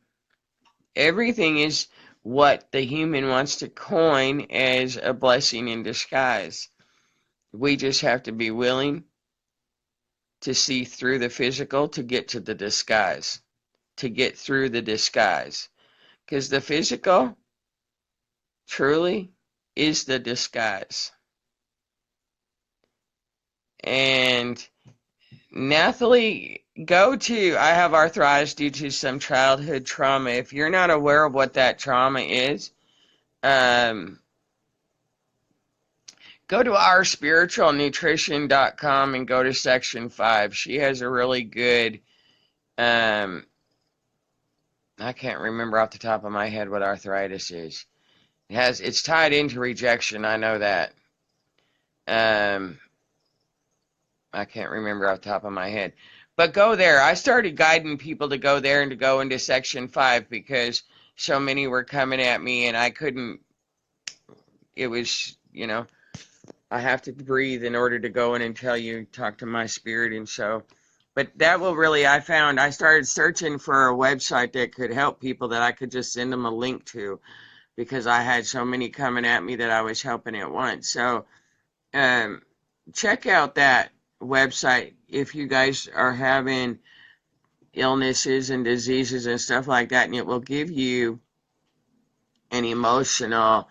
Everything is what the human wants to coin as a blessing in disguise. We just have to be willing to see through the physical to get to the disguise, to get through the disguise. Because the physical truly is the disguise. And Nathalie, I have arthritis due to some childhood trauma. If you're not aware of what that trauma is, go to ourspiritualnutrition.com and go to section 5. She has a really good, I can't remember off the top of my head what arthritis is. It's tied into rejection, I know that. I can't remember off the top of my head. But go there. I started guiding people to go there and to go into section 5 because so many were coming at me and I couldn't, it was, I have to breathe in order to go in and tell you, talk to my spirit. And so, but that will really, I started searching for a website that could help people that I could just send them a link to, because I had so many coming at me that I was helping at once. So, um, check out that website if you guys are having illnesses and diseases and stuff like that, and it will give you an emotional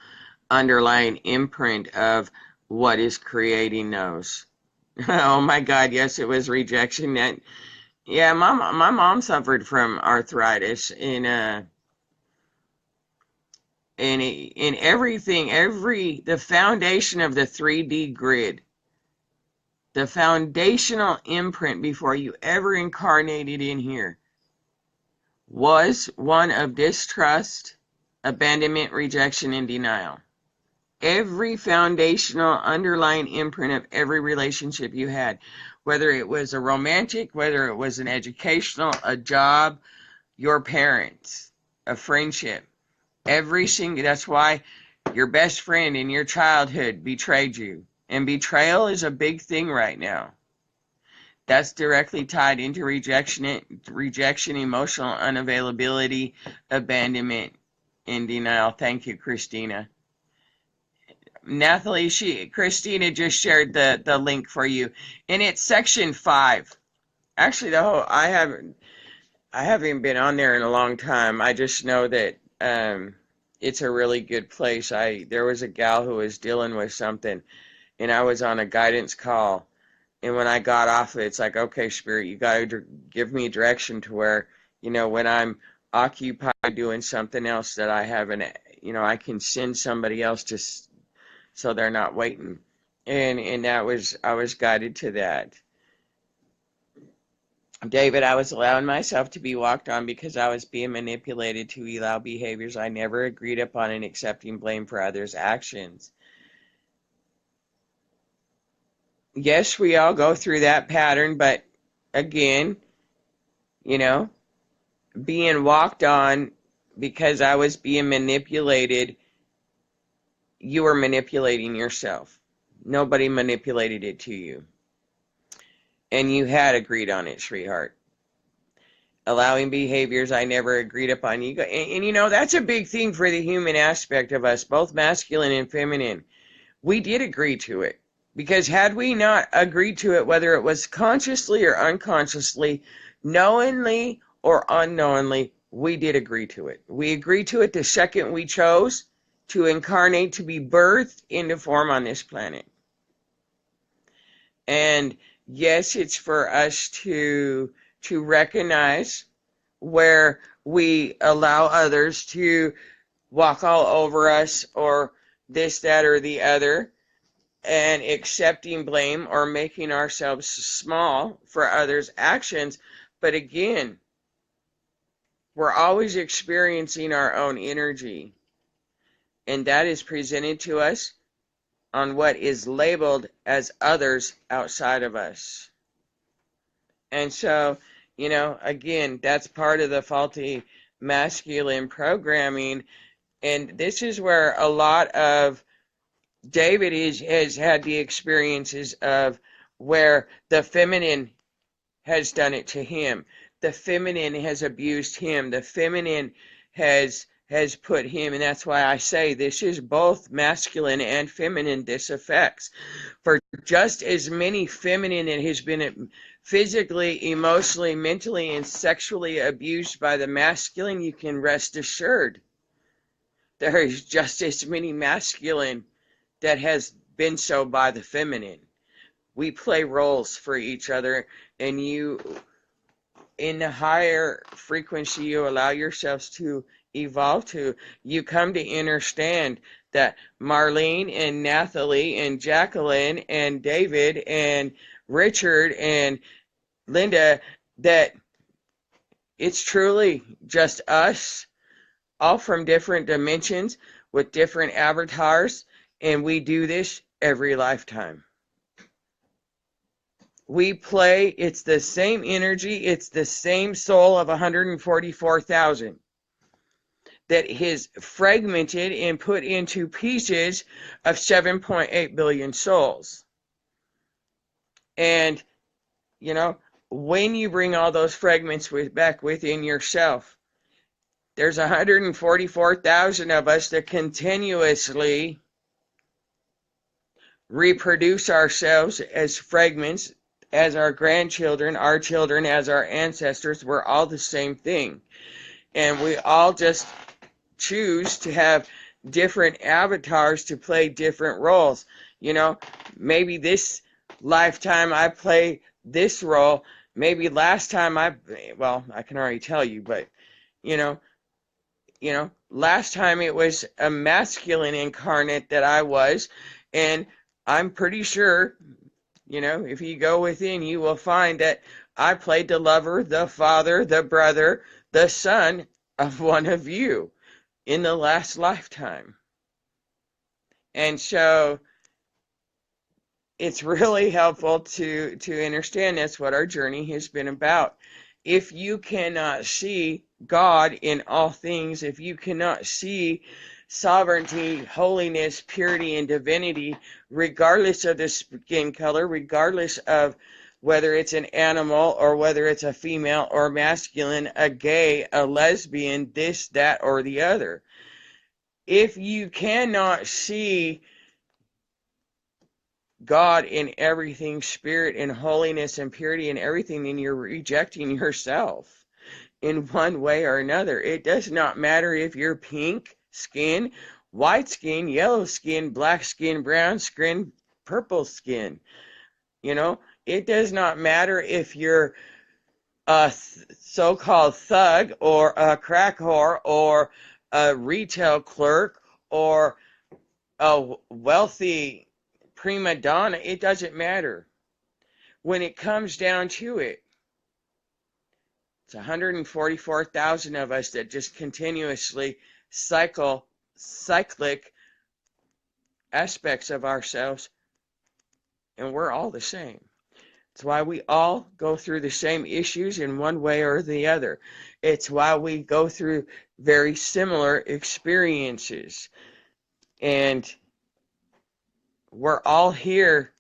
underlying imprint of what is creating those. Oh my God, yes, it was rejection. That, yeah, my mom suffered from arthritis in everything, the foundation of the 3D grid, the foundational imprint before you ever incarnated in here was one of distrust, abandonment, rejection, and denial. Every foundational underlying imprint of every relationship you had, whether it was a romantic, whether it was an educational, a job, your parents, a friendship, that's why your best friend in your childhood betrayed you. And betrayal is a big thing right now. That's directly tied into rejection, emotional unavailability, abandonment, and denial. Thank you, Christina. Nathalie, Christina just shared the link for you, and it's section 5. Actually, I haven't been on there in a long time. I just know that it's a really good place. There was a gal who was dealing with something, and I was on a guidance call, and when I got off it, it's like, okay, Spirit, you got to give me direction to where, when I'm occupied doing something else, that I haven't, I can send somebody else to, so they're not waiting. And I was guided to that. David, I was allowing myself to be walked on because I was being manipulated to allow behaviors I never agreed upon and accepting blame for others' actions. Yes, we all go through that pattern, but again, being walked on because I was being manipulated, you were manipulating yourself. Nobody manipulated it to you. And you had agreed on it, sweetheart. Allowing behaviors I never agreed upon. And that's a big thing for the human aspect of us, both masculine and feminine. We did agree to it. Because had we not agreed to it, whether it was consciously or unconsciously, knowingly or unknowingly, we did agree to it. We agreed to it the second we chose to incarnate, to be birthed into form on this planet. And yes, it's for us to recognize where we allow others to walk all over us, or this, that, or the other, and accepting blame or making ourselves small for others' actions. But again, we're always experiencing our own energy, and that is presented to us on what is labeled as others outside of us. And so, again, that's part of the faulty masculine programming. And this is where a lot of David has had the experiences of where the feminine has done it to him. The feminine has abused him. The feminine has put him, and that's why I say this is both masculine and feminine this affects. For just as many feminine that has been physically, emotionally, mentally, and sexually abused by the masculine, you can rest assured there is just as many masculine that has been so by the feminine. We play roles for each other, and you, in the higher frequency you allow yourselves to evolve to, you come to understand that Marlene and Nathalie and Jacqueline and David and Richard and Linda, that it's truly just us, all from different dimensions with different avatars. And we do this every lifetime. We play, it's the same energy, it's the same soul of 144,000. that is fragmented and put into pieces of 7.8 billion souls. And, you know, when you bring all those fragments back within yourself, there's 144,000 of us that continuously reproduce ourselves as fragments, as our grandchildren, our children, as our ancestors. We're all the same thing. And we all just choose to have different avatars to play different roles. You know, maybe this lifetime I play this role. Maybe last time I can already tell you, but you know, last time it was a masculine incarnate that I was, and I'm pretty sure, if you go within, you will find that I played the lover, the father, the brother, the son of one of you in the last lifetime. And so it's really helpful to understand that's what our journey has been about. If you cannot see God in all things, if you cannot see sovereignty, holiness, purity, and divinity, regardless of the skin color, regardless of whether it's an animal or whether it's a female or masculine, a gay, a lesbian, this, that, or the other. If you cannot see God in everything, spirit and holiness and purity and everything, then you're rejecting yourself in one way or another. It does not matter if you're pink skin, white skin, yellow skin, black skin, brown skin, purple skin. It does not matter if you're a so-called thug or a crack whore or a retail clerk or a wealthy prima donna. It doesn't matter. When it comes down to it, it's 144,000 of us that just continuously cyclic aspects of ourselves, and we're all the same. It's why we all go through the same issues in one way or the other. It's why we go through very similar experiences. And we're all here.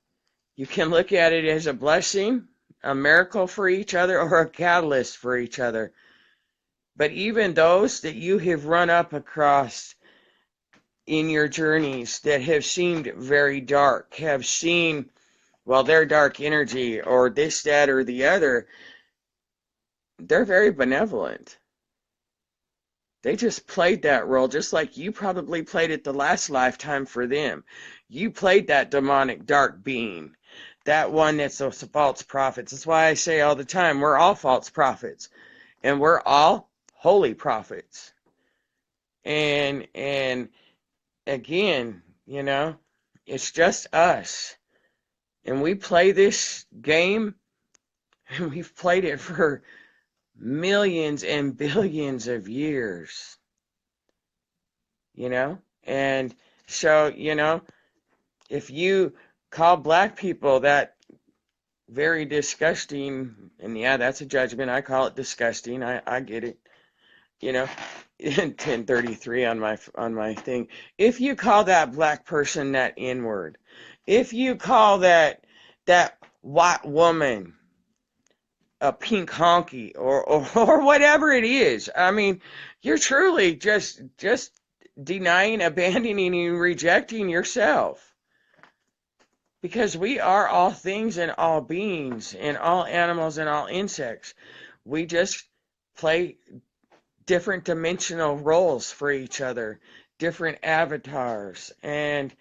You can look at it as a blessing, a miracle for each other, or a catalyst for each other. But even those that you have run up across in your journeys that have seemed very dark, have seen, their dark energy or this, that, or the other, they're very benevolent. They just played that role just like you probably played it the last lifetime for them. You played that demonic dark being, that one that's a false prophet. That's why I say all the time, we're all false prophets, and we're all holy prophets. And again, it's just us. And we play this game, and we've played it for millions and billions of years. And so, if you call black people that very disgusting, and yeah, that's a judgment. I call it disgusting. I get it. 1033 on my thing. If you call that black person that N-word, if you call that white woman a pink honky or whatever it is, I mean, you're truly just denying, abandoning, and rejecting yourself. Because we are all things and all beings and all animals and all insects. We just play different dimensional roles for each other, different avatars, and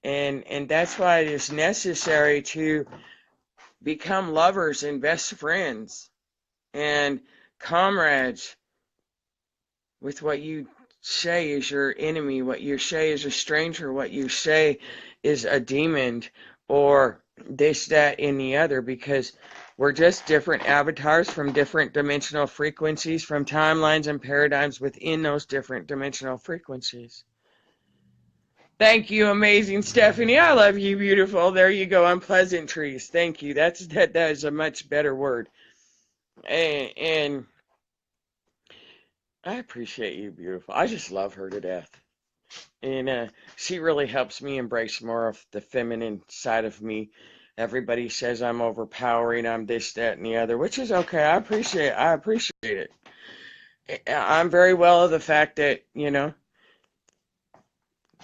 that's why it is necessary to become lovers and best friends and comrades with what you say is your enemy, what you say is a stranger, what you say is a demon, or this, that, and the other, because we're just different avatars from different dimensional frequencies, from timelines and paradigms within those different dimensional frequencies. Thank you, amazing Stephanie. I love you, beautiful. There you go, unpleasantries. Thank you. That is a much better word. And I appreciate you, beautiful. I just love her to death. And she really helps me embrace more of the feminine side of me. Everybody says I'm overpowering, I'm this, that, and the other, which is okay. I appreciate it. I'm very well of the fact that,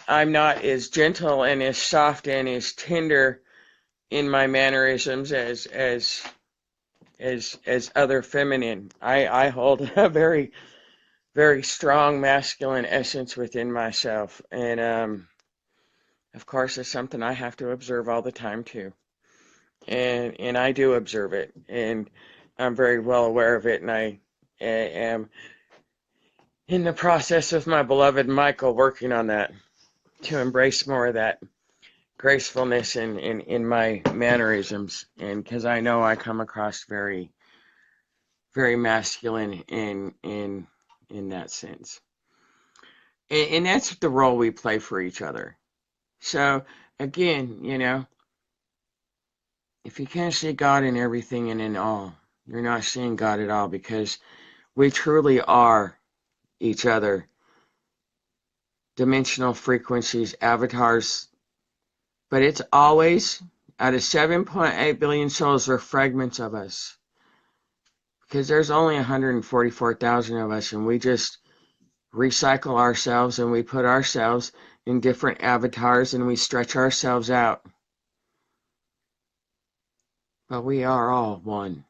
I'm not as gentle and as soft and as tender in my mannerisms as other feminine. I hold a very, very strong masculine essence within myself. And of course it's something I have to observe all the time too. And I do observe it, and I'm very well aware of it, and I am in the process with my beloved Michael working on that to embrace more of that gracefulness in my mannerisms, and because I know I come across very, very masculine in that sense. And that's the role we play for each other. So again, if you can't see God in everything and in all, you're not seeing God at all, because we truly are each other. Dimensional frequencies, avatars, but it's always out of 7.8 billion souls, they're fragments of us. Because there's only 144,000 of us, and we just recycle ourselves, and we put ourselves in different avatars, and we stretch ourselves out. But we are all one.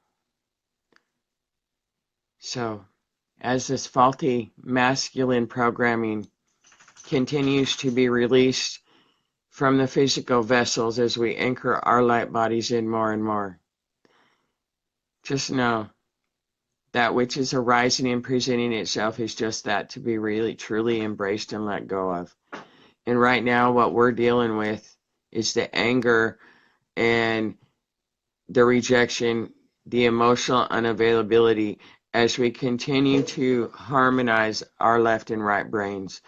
So, as this faulty masculine programming continues to be released from the physical vessels as we anchor our light bodies in more and more, just know that which is arising and presenting itself is just that, to be really truly embraced and let go of. And right now what we're dealing with is the anger and the rejection, the emotional unavailability, as we continue to harmonize our left and right brains.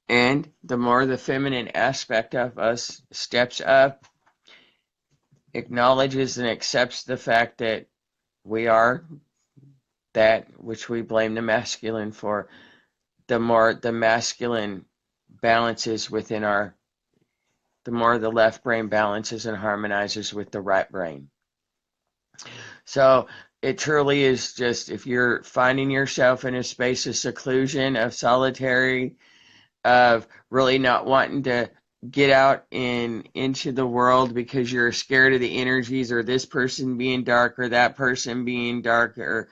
And the more the feminine aspect of us steps up, acknowledges and accepts the fact that we are that which we blame the masculine for, the more the masculine balances within the more the left brain balances and harmonizes with the right brain. So it truly is just, if you're finding yourself in a space of seclusion, of solitary, of really not wanting to get out into the world because you're scared of the energies, or this person being dark, or that person being dark, or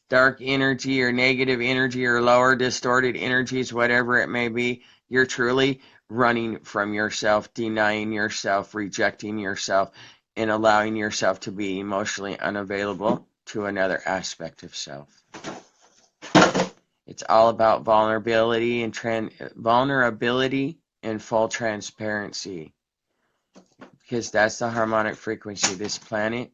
dark energy or negative energy or lower distorted energies, whatever it may be, you're truly running from yourself, denying yourself, rejecting yourself, and allowing yourself to be emotionally unavailable to another aspect of self. It's all about vulnerability and full transparency, because that's the harmonic frequency this planet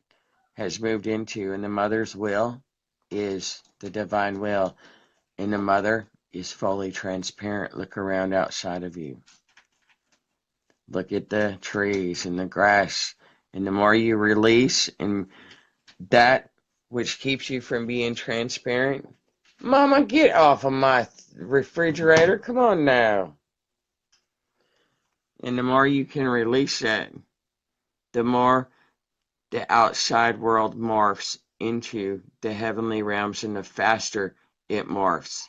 has moved into, and the mother's will is the divine will, and the mother is fully transparent. Look around outside of you. Look at the trees and the grass, and the more you release and that which keeps you from being transparent, Mama, get off of my refrigerator, come on now. And the more you can release that, the more the outside world morphs into the heavenly realms, and the faster it morphs.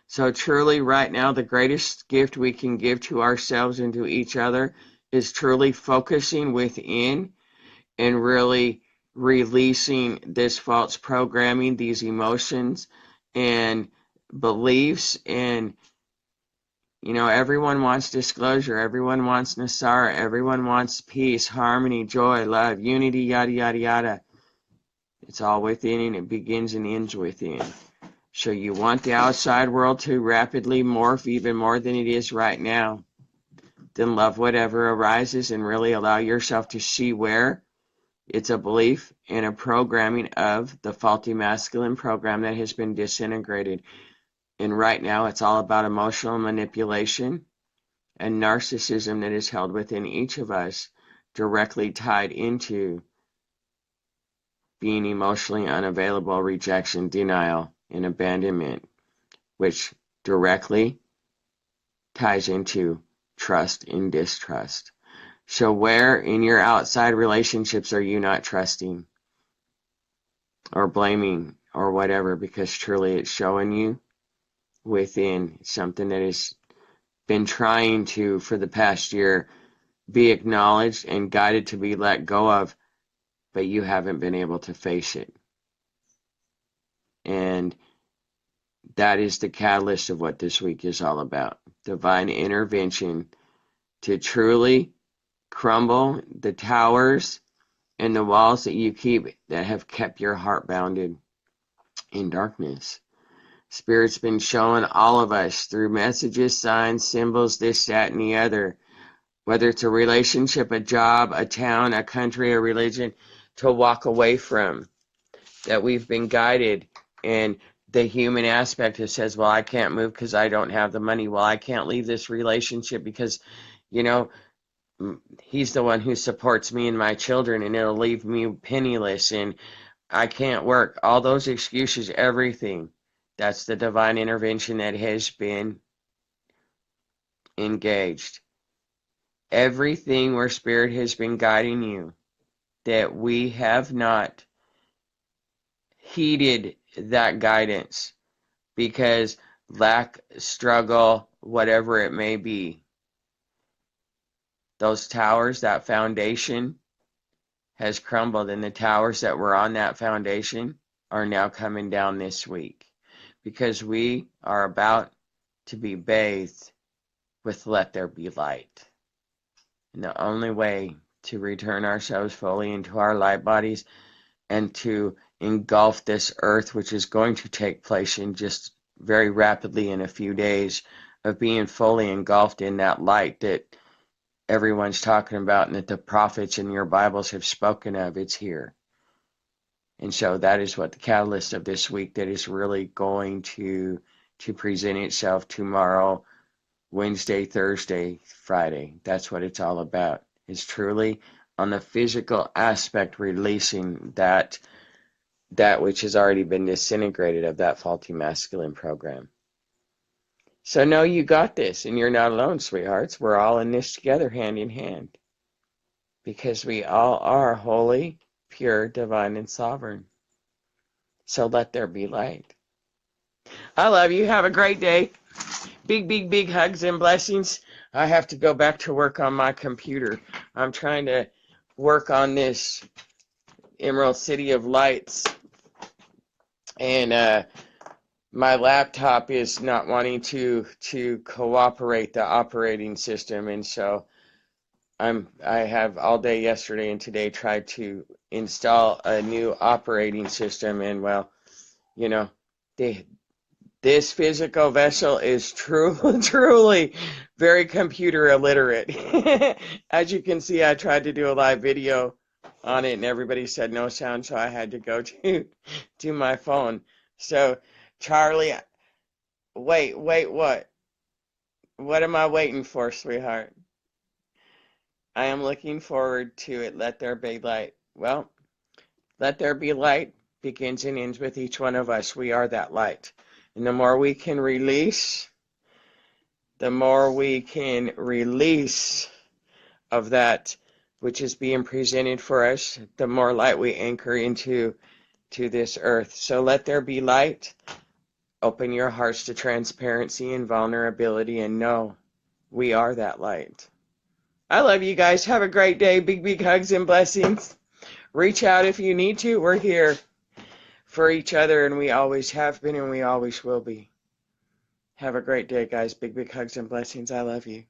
So truly right now, the greatest gift we can give to ourselves and to each other is truly focusing within and really releasing this false programming, these emotions and beliefs. And everyone wants disclosure, everyone wants Nasara, everyone wants peace, harmony, joy, love, unity, yada yada yada. It's all within, and it begins and ends within. So you want the outside world to rapidly morph even more than it is right now, then love whatever arises, and really allow yourself to see where it's a belief and a programming of the faulty masculine program that has been disintegrated. And right now it's all about emotional manipulation and narcissism that is held within each of us, directly tied into being emotionally unavailable, rejection, denial, and abandonment, which directly ties into trust and distrust. So where in your outside relationships are you not trusting or blaming or whatever? Because truly it's showing you within something that has been trying to, for the past year, be acknowledged and guided to be let go of, but you haven't been able to face it. And that is the catalyst of what this week is all about. Divine intervention to truly crumble the towers and the walls that you keep that have kept your heart bounded in darkness. Spirit's been showing all of us through messages, signs, symbols, this, that, and the other, whether it's a relationship, a job, a town, a country, a religion, to walk away from, that we've been guided. And the human aspect that says, well, I can't move because I don't have the money. Well, I can't leave this relationship because, he's the one who supports me and my children, and it'll leave me penniless, and I can't work. All those excuses, everything. That's the divine intervention that has been engaged. Everything where Spirit has been guiding you, that we have not heeded that guidance because lack, struggle, whatever it may be. Those towers, that foundation has crumbled, and the towers that were on that foundation are now coming down this week because we are about to be bathed with let there be light. And the only way to return ourselves fully into our light bodies and to engulf this earth, which is going to take place in just very rapidly in a few days, of being fully engulfed in that light that everyone's talking about and that the prophets in your Bibles have spoken of. It's here. And so that is what the catalyst of this week that is really going to present itself tomorrow, Wednesday, Thursday, Friday. That's what it's all about. It's truly on the physical aspect, releasing that which has already been disintegrated of that faulty masculine program. So know you got this, and you're not alone, sweethearts. We're all in this together, hand in hand, because we all are holy, pure, divine, and sovereign. So let there be light. I love you. Have a great day. Big, big, big hugs and blessings. I have to go back to work on my computer. I'm trying to work on this Emerald City of Lights, and my laptop is not wanting to cooperate, the operating system, and so I have all day yesterday and today tried to install a new operating system, and well, this physical vessel is truly very computer illiterate. As you can see, I tried to do a live video on it and everybody said no sound, so I had to go to my phone. So Charlie, wait, what? What am I waiting for, sweetheart? I am looking forward to it. Let there be light. Well, let there be light begins and ends with each one of us. We are that light. And the more we can release, of that which is being presented for us, the more light we anchor into this earth. So let there be light. Open your hearts to transparency and vulnerability, and know we are that light. I love you guys. Have a great day. Big, big hugs and blessings. Reach out if you need to. We're here for each other, and we always have been, and we always will be. Have a great day, guys. Big, big hugs and blessings. I love you.